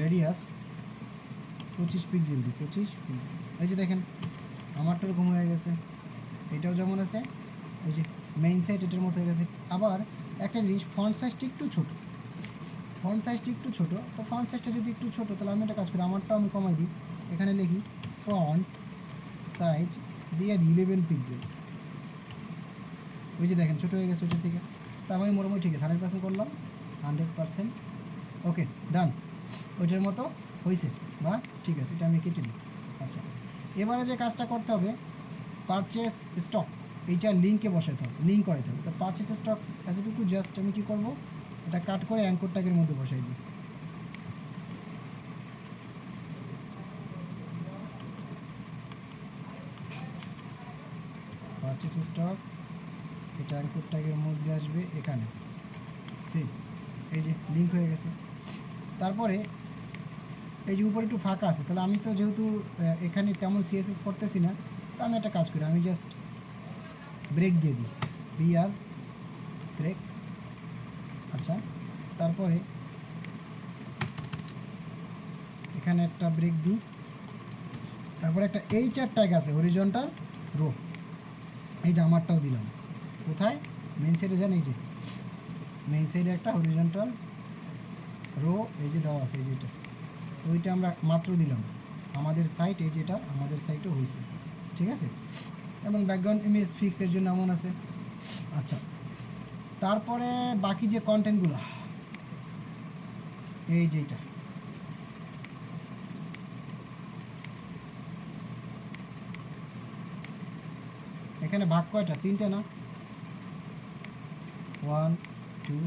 রেডিয়াস 25 পিক্সেল দিই, 25 পিক্সেল। এই যে দেখেন আমারটা এরকম হয়ে গেছে, এটাও যেমন আছে, এই যে মেইন সাইড এটার মতো হয়ে গেছে। আবার একটা জিনিস, ফন্ট সাইজটা একটু ছোটো, ফন্ট সাইজটা একটু ছোটো, তো ফন্ট সাইজটা যদি একটু ছোটো তাহলে আমি একটা কাজ করি, আমারটাও আমি কমাই দিই, এখানে লিখি ফন্ট সাইজ দিয়ে দিই 11 পিক্সেল। ওই যে দেখেন ছোটো হয়ে গেছে ওইটার থেকে, তার মানে মোটামুটি ঠিক আছে, 100% করলাম, 100%। ওকে ডান, ওইটার মতো হয়েছে বা ঠিক আছে, এটা আমি কেটে দিই। আচ্ছা, এবারে যে কাজটা করতে হবে, পারচেস স্টক, এইটা লিঙ্কে বসাতে হবে, লিঙ্ক করাতে হবে। তো পারচেস স্টক এতটুকু জাস্ট আমি কী করবো, এটা কাট করে অ্যাঙ্কর ট্যাগের মধ্যে বসাই দিই। পারচেস স্টক, এটা অ্যাঙ্কর ট্যাগের মধ্যে আসবে এখানে, সেভ, এই যে লিঙ্ক হয়ে গেছে। তারপরে এই যে উপরে একটু ফাঁকা আছে, তাহলে আমি তো যেহেতু এখানে তেমন সিএসএস করতেছি না, তো আমি একটা কাজ করি, আমি জাস্ট ব্রেক দিয়ে দিই, বিআর ব্রেক। আচ্ছা, তারপরে এখানে একটা ব্রেক দিই, তারপরে একটা এইচআর ট্যাগ আছে হরিজন্টাল রো, এই যে আমারটাও দিলাম, কোথায় মেইন সাইডে যান, এই যে মেইন সাইডে একটা হরিজন্টাল রো এই যে দেওয়া আছে, এই যে এটা, তো ওইটা আমরা মাত্র দিলাম, আমাদের সাইট এই যেটা আমাদের সাইটও হয়েছে, ঠিক আছে। এবং ব্যাকগ্রাউন্ড ইমেজ ফিক্সের জন্য এমন আছে। আচ্ছা, তারপরে বাকি যে কন্টেন্টগুলো, এই যে এটা, এখানে ভাগ কয়টা, 3টে না, 1 2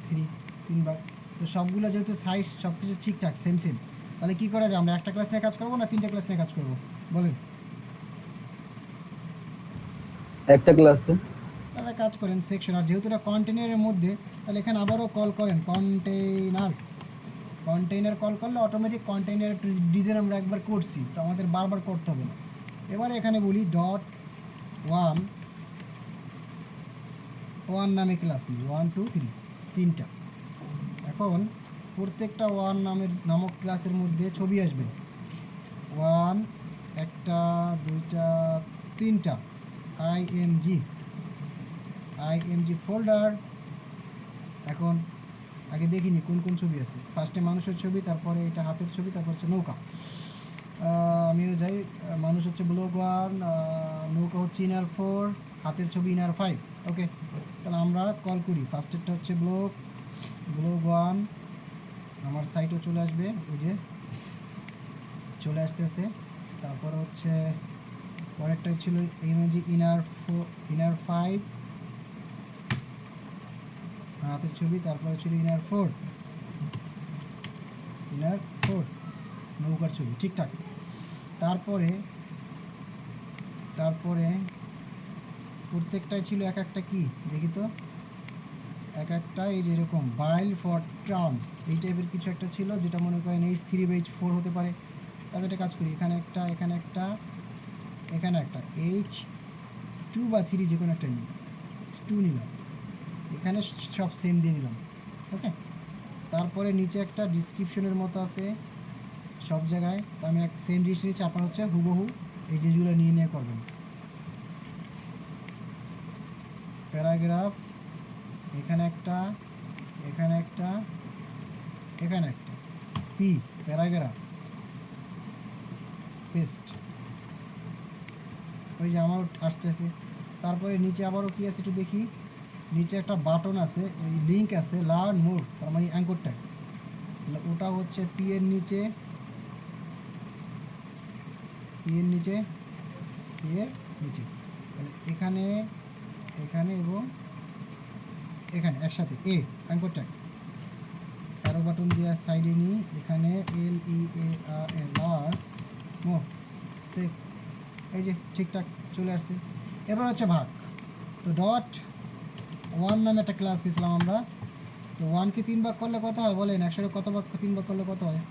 3, 3 ভাগ। তো সবগুলো যেহেতু সাইজ সব কিছু ঠিকঠাক সেম সেম, তাহলে কী করা যায়, আমরা একটা ক্লাস নিয়ে কাজ করবো না 3টে ক্লাস নিয়ে কাজ করবো বলেন? একটা ক্লাসে তাহলে কাজ করেন সেকশন, আর যেহেতু এটা কন্টেনারের মধ্যে, তাহলে এখানে আবারও কল করেন কন্টেইনার, কন্টেইনার কল করলে অটোমেটিক কন্টেইনার ডিজাইন আমরা একবার করছি, তো আমাদের বারবার করতে হবে না। এবারে এখানে বলি ডট ওয়ান নামে ক্লাস নিই, 1 2 3, 3টা। এখন প্রত্যেকটা নামক ক্লাসের মধ্যে ছবি আসবে, 1 একটা 2টা 3টা আইএমজি ফোল্ডার। এখন আগে দেখিনি কোন কোন ছবি আছে, ফার্স্টে মানুষের ছবি, তারপরে এটা হাতের ছবি, তারপর হচ্ছে নৌকা। আমিও যাই, মানুষ হচ্ছে ব্লগ 1, নৌকা হচ্ছে ইনার 4, হাতের ছবি ইনার 5। ওকে, তাহলে আমরা কল করি, ফার্স্টেরটা হচ্ছে ব্লগ 1, আমার সাইটও চলে আসবে, ওই যে চলে আসতেছে। তারপর হচ্ছে পরেরটা ছিল ইমেজি ইনার 5, হাতের ছবি, তারপরে ছিল ইনার 4, নৌকার ছবি, ঠিকঠাক। তারপরে প্রত্যেকটাই ছিল এক একটা, কি দেখি তো, এক একটা এই যে এরকম বাইল ফর ট্রান্স এই টাইপের কিছু একটা ছিল, যেটা মনে করেন H3/4 হতে পারে। তবে এটা কাজ করি, এখানে একটা, এখানে একটা, এখানে একটা, H2 বা 3 যে কোনো একটা নিই, 2 নিলাম, এখানে সব সেম দিয়ে দিলাম। ওকে, তারপরে নিচে একটা ডিসক্রিপশনের মতো আছে সব জায়গায়, তো আমি এক সেম জিনিস নিচ্ছি, আপনার হচ্ছে হুবহু এই যেগুলো নিয়ে করবেন। প্যারাগ্রাফ, এখানে একটা, এখানে একটা, এখানে একটা, পি প্যারাগ্রাফ পেস্ট, ওই যে আমার আসতেছে। তারপরে নিচে আবারও কি আছে একটু দেখি, নিচে একটা বাটন আছে, এই লিঙ্ক আছে, লার্ন মোর, তার মানে অ্যাঙ্কর ট্যাগ, তাহলে ওটা হচ্ছে পি এর নিচে, তাহলে এখানে, এখানে এবং এখানে একসাথে এ অ্যাঙ্কর ট্যাগ, অ্যারো বাটন দিয়ে সাইডে নিই, এখানে LEARN মোর, সেভ, এই যে ঠিকঠাক চলে আসছে। এবার হচ্ছে ভাগ, তো .1 নামে একটা ক্লাস দিয়েছিলাম আমরা, তো 1কে 3 ভাগ করলে কত হয় বলেন, 100 কত ভাগ 3 ভাগ করলে কত হয়?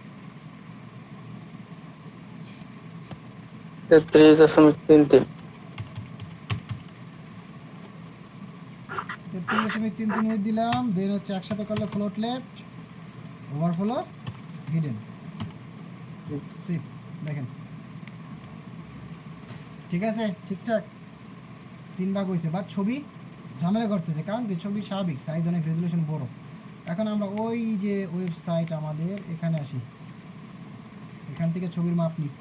33.33 0.33 উইথ দিলাম, দেন হচ্ছে একসাথে করলে float left, overflow hidden. Sheep দেখেন ঠিক আছে, ঠিকঠাক 3 ভাগ হয়েছে। বাট ছবি ঝামেলা করতেছে, কারণ কি ছবি স্বাভাবিক সাইজ অনেক, রেজলিউশন বড়। এখন আমরা ওই যে ওয়েবসাইট আমাদের এখানে আসি, এখান থেকে ছবির মাপ নিই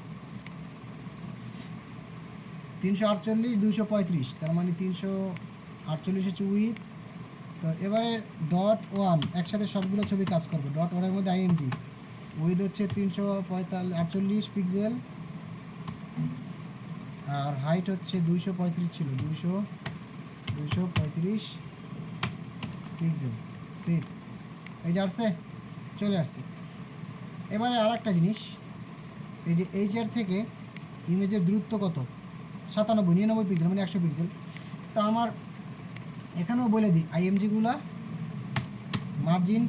348 235, তার মানে 348 হচ্ছে উইথ। তো এবারে .1 একসাথে সবগুলো ছবি কাজ করবে। .1 মধ্যে আইএমজি উইথ হচ্ছে 348 পিক্সেল, আর হাইট হচ্ছে 235 ছিল, 235 পিক্সেল। সেভ, এই যে আসছে, চলে আসছে। এবারে আর একটা জিনিস, এই যে এইচআর থেকে ইমেজের দূরত্ব কত, 99 পিক্সেল, মানে 100 পিক্সেল। তো আমার এখানেও বলে দিই আইএমজিগুলা মার্জিন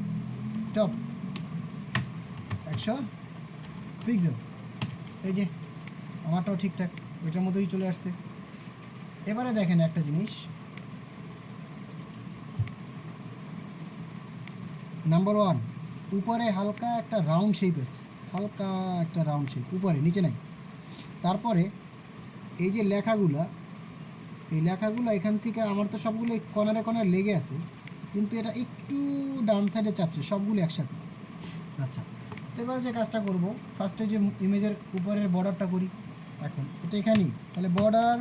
টপ 100 পিক্সেল। এই যে আমারটাও ঠিকঠাক ওইটার মধ্যেই চলে আসছে। এবারে দেখেন একটা জিনিস, নাম্বার 1 উপরে হালকা একটা রাউন্ড শেপ আছে, হালকা একটা রাউন্ড শেপ উপরে, নিচে নাই। তারপরে এই যে লেখাগুলা, এই লেখাগুলো এখান থেকে আমার তো সবগুলো কর্নারে কর্নারে লেগে আছে, কিন্তু এটা একটু ডান সাইডে চাপছে, সবগুলো একসাথে। আচ্ছা, এবার যে কাজটা করব, ফার্স্টে যে ইমেজের উপরের বর্ডারটা করি। এখন এটা এখানেই, তাহলে বর্ডার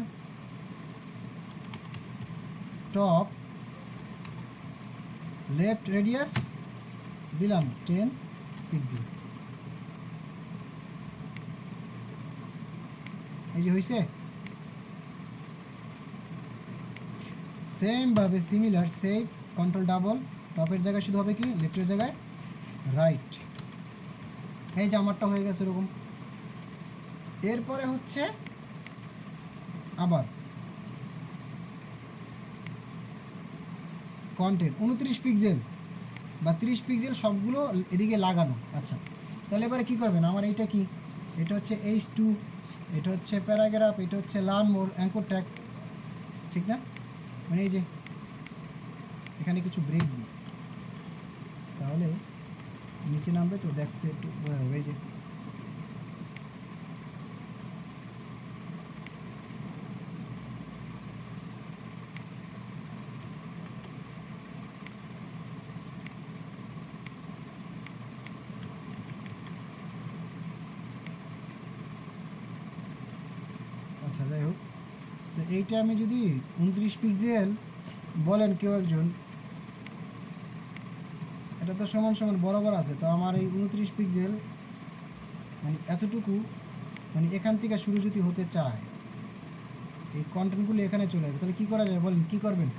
টপ লেফট রেডিয়াস দিলাম 10 পিক্সেল। এই যে হয়েছে। সেম ভাবে সিমিলার সেভ, কন্ট্রোল ডাবল, টপের জায়গায় শুধু হবে কি লেফটের জায়গায় রাইট। এই যে আমারটা হয়ে গেছে এরকম। এরপরে হচ্ছে আবার কন্টেন্ট 29 পিক্সেল বা 30 পিক্সেল সবগুলো এদিকে লাগানো। আচ্ছা, তাহলে এবারে কী করবেন, আমার এইটা কি, এটা হচ্ছে H2, এটা হচ্ছে প্যারাগ্রাফ, এটা হচ্ছে লার্ন মোর অ্যাঙ্কর ট্যাগ, ঠিক না? মানে এই যে এখানে কিছু ব্রেক দিই, তাহলে নিচে নামবে তো দেখতে একটু এই যে আচ্ছা যাই হোক। তো এইটা আমি যদি 29 পিক্সেল বলেন কেউ একজন, এটা তো সমান সমান বরাবর আছে, তো আমার এই 29 পিক্সেল মানে এতটুকু, মানে এখান থেকে শুরু যদি হতে চায়, এই কন্টেন্টগুলো এখানে চলে আসবে, তাহলে কী করা যায় বলেন, কী করবেন?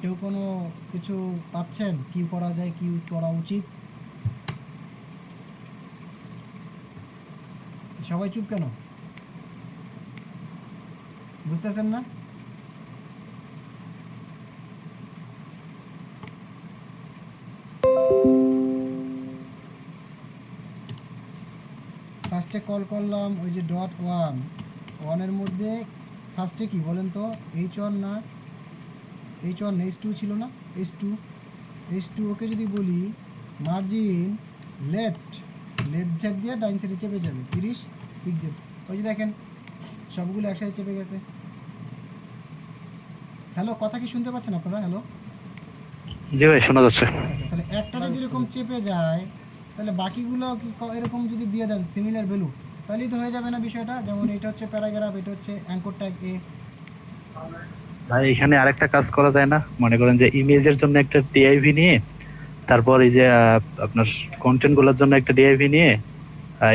কেউ কোনো কিছু পাচ্ছেন কি করা যায়, কি করা উচিত? সবাই চুপ কেন, বুঝতেছেন না? ফার্স্টে কল করলাম ওই যে .1 মধ্যে ফার্স্টে কি বলেন তো, H1 না, H1 H2 ছিল না, H2 ওকে যদি বলি মার্জিন লেফট সাইড দিয়ে ডাইন সাইডে চেপে যাবে 30 পিক্সেল। ওই যে দেখেন সবগুলো একসাথে চেপে গেছে। হ্যালো, কথা কি শুনতে পাচ্ছেন আপনারা? হ্যালো, জি ভাই শোনা যাচ্ছে। আচ্ছা আচ্ছা, তাহলে একটা যদি এরকম চেপে যায়, তাহলে বাকিগুলো কি এরকম যদি দিয়ে দেন সিমিলার ভ্যালু, তাহলেই তো হয়ে যাবে না বিষয়টা? যেমন এটা হচ্ছে প্যারাগ্রাফ, এটা হচ্ছে অ্যাঙ্কর ট্যাগ এ। ভাই এখানে আরেকটা কাজ করা যায় না? মনে করেন যে ইমেজের জন্য একটা ডিআইভি নিয়ে, তারপর এই যে আপনার কন্টেন্ট গুলোর জন্য একটা ডিআইভি নিয়ে,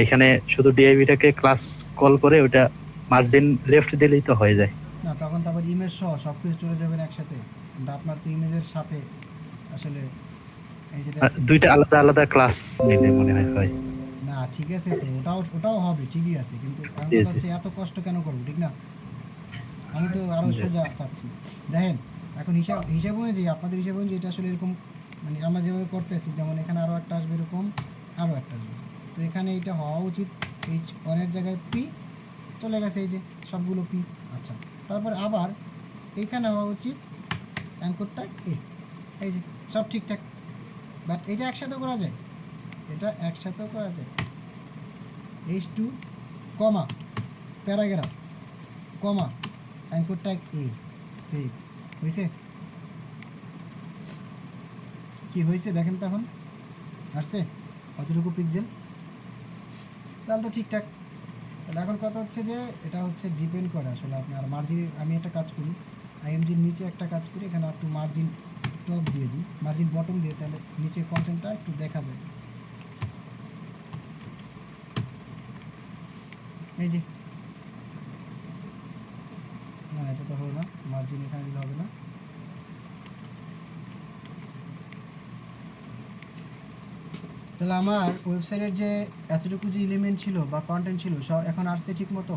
এখানে শুধু ডিআইভিটাকে ক্লাস কল করে ওটা মার্জিন লেফট দিলেই তো হয়ে যায়। না, তখন তো আবার ইমেজ সহ সব কিছু চলে যাবেন একসাথে, কিন্তু আপনার তো ইমেজের সাথে আসলে এই যে দুইটা আলাদা আলাদা ক্লাস নিলে মনে হয়। না ঠিক আছে, তো ওটাও হবে, ঠিকই আছে, কিন্তু আমি কথা হচ্ছে এত কষ্ট কেন করবো, ঠিক না? আমি তো আরও সোজা চাচ্ছি। দেখেন এখন হিসাব অনুযায়ী, আপনাদের হিসাব অনুযায়ী এটা আসলে এরকম, মানে আমরা যেভাবে করতেছি, যেমন এখানে আরও একটা আসবে এরকম, আরও একটা আসবে, তো এখানে এইটা হওয়া উচিত H1 জায়গায় P চলে গেছে, এই যে সবগুলো P। আচ্ছা, তারপর আবার এইখানে হওয়া উচিত অ্যাঙ্কর ট্যাগ এ, এই যে সব ঠিকঠাক। বাট এটা একসাথে করা যায়, এটা একসাথেও করা যায়। H2 কমা প্যারাগ্রাফ কমা অ্যাঙ্কর ট্যাগ এ, সেভ হয়েছে। কি হয়েছে দেখেন তো, এখন আসছে কতটুকু পিক্সেল, তাহলে তো ঠিকঠাক। তাহলে এখন কথা হচ্ছে যে এটা হচ্ছে ডিপেন্ড করে আসলে আপনার মার্জিন। আমি একটা কাজ করি, আইএমজির নিচে একটা কাজ করি, এখানে একটু মার্জিন টপ দিয়ে দিই, মার্জিন বটম দিয়ে, তাহলে নিচের কন্টেন্টটা একটু দেখা যায়। এই যে না এটা তো হলো না, মার্জিন এখানে দিলে হবে না। তাহলে আমার ওয়েবসাইটের যে এতটুকু যে এলিমেন্ট ছিল বা কন্টেন্ট ছিল সব এখন আসছে ঠিক মতো।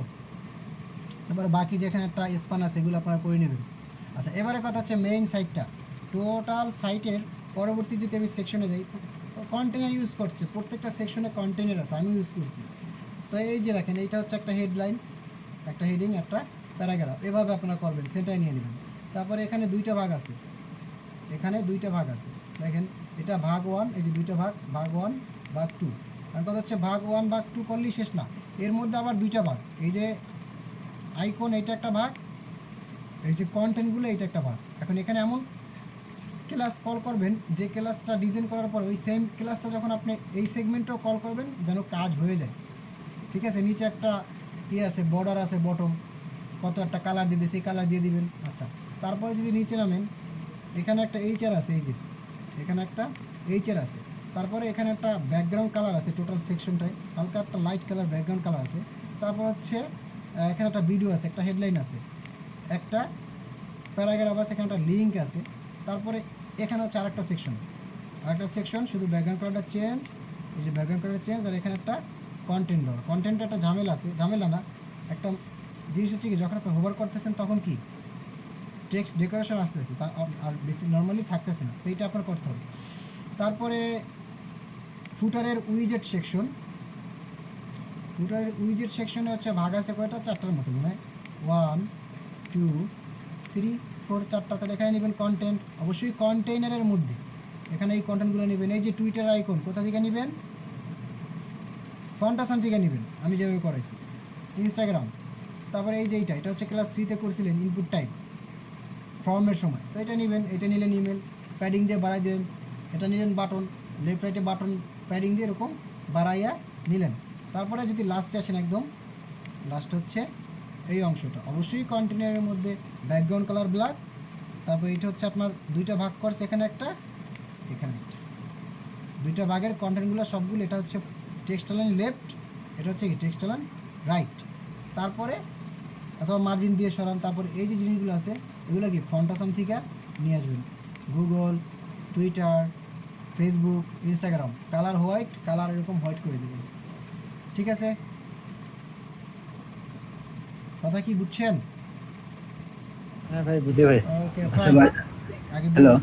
এবারে বাকি যেখানে একটা স্পান আছে এগুলো আপনারা করে নেবেন। আচ্ছা, এবারে কথা হচ্ছে মেইন সাইটটা, টোটাল সাইটের পরবর্তী যদি আমি সেকশনে যাই, কন্টেনার ইউজ করছে, প্রত্যেকটা সেকশনে কন্টেনার আছে, আমি ইউজ করছি। তো এই যে দেখেন এইটা হচ্ছে একটা হেডলাইন, একটা হেডিং, একটা প্যারাগ্রাফ, এভাবে আপনারা করবেন, সেটাই নিয়ে নেবেন। তারপরে এখানে দুইটা ভাগ আছে, এখানে দুইটা ভাগ আছে দেখেন, এটা ভাগ 1, এই যে দুইটা ভাগ, ভাগ 1 ভাগ 2। আর কথা হচ্ছে ভাগ 1 ভাগ 2 করলেই শেষ না, এর মধ্যে আবার দুইটা ভাগ, এই যে আইকন এইটা একটা ভাগ, এই যে কন্টেন্টগুলো এইটা একটা ভাগ। এখন এখানে এমন ক্লাস কল করবেন যে ক্লাসটা ডিজাইন করার পর ওই সেম ক্লাসটা যখন আপনি এই সেগমেন্টও কল করবেন যেন কাজ হয়ে যায়। ঠিক আছে, নিচে একটা ইয়ে আছে, বর্ডার আছে, বটম কত একটা কালার দিয়ে দিয়েছে, এই কালার দিয়ে দিবেন। আচ্ছা, তারপরে যদি নিচে নামেন, এখানে একটা এইচআর আছে, এই যে এখানে একটা এইচআর আছে, তারপরে এখানে একটা ব্যাকগ্রাউন্ড কালার আছে, টোটাল সেকশনটায় হালকা একটা লাইট কালার ব্যাকগ্রাউন্ড কালার আছে। তারপর হচ্ছে এখানে একটা ভিডিও আছে, একটা হেডলাইন আছে, একটা প্যারাগ্রাফ আছে, এখানে একটা লিঙ্ক আছে। তারপরে এখানে হচ্ছে আরেকটা সেকশন শুধু ব্যাকগ্রাউন্ড কালারটা চেঞ্জ, এই যে ব্যাকগ্রাউন্ড কালারটা চেঞ্জ, আর এখানে একটা কন্টেন্ট দেওয়া। কন্টেন্টে একটা ঝামেলা আছে, ঝামেলা না, একটা জিনিস হচ্ছে কি, যখন আপনি হোভার করতেছেন তখন কি টেক্সট ডেকোরেশন আসতেছে, তা আর বেশি নর্মালি থাকতেছে না, তো এইটা আপনার করতে হবে। তারপরে ফুটারের উইজেট সেকশনে হচ্ছে ভাগ আছে কয়টা, 4টার মতো মনে হয়, 1 2 3 4, 4টাতে লেখায় নেবেন কন্টেন্ট, অবশ্যই কন্টেইনারের মধ্যে। এখানে এই কন্টেন্টগুলো নেবেন। এই যে টুইটার আইকন কোথা থেকে নেবেন, ফন্টাসান থেকে নেবেন, আমি যেভাবে করাইছি। ইনস্টাগ্রাম, তারপরে এই যে এটা হচ্ছে ক্লাস 3তে করছিলেন ইনপুট টাইপ ফর্মের সময়, তো এটা নেবেন। এটা নিলেন ইমেল, প্যাডিং দিয়ে বাড়াই দিলেন। এটা নিলেন বাটন, লেফট রাইটে বাটন প্যাডিং দিয়ে এরকম বাড়াইয়া নিলেন। তারপরে যদি লাস্টে আসেন, একদম লাস্ট হচ্ছে এই অংশটা, অবশ্যই কন্টেনারের মধ্যে ব্যাকগ্রাউন্ড কালার ব্ল্যাক। তারপর এটা হচ্ছে আপনার দুইটা ভাগ করছে, এখানে একটা, এখানে একটা, দুইটা ভাগের কন্টেন্টগুলো সবগুলো, এটা হচ্ছে টেক্সট লাইন লেফট, এটা হচ্ছে কি টেক্সট লাইন রাইট। তারপরে অথবা মার্জিন দিয়ে সরান। তারপরে এই যে জিনিসগুলো আছে এগুলো কি ফন্টাসান থেকে নিয়ে আসবেন, Google, Twitter, Facebook, Instagram, colour white, colour এরকম হোয়াইট করে দেবেন। ঠিক আছে, কথা কি বুঝছেন? হ্যাঁ ভাই, বুঝি ভাই। ওকে, আচ্ছা ভাই, আগে হ্যালো।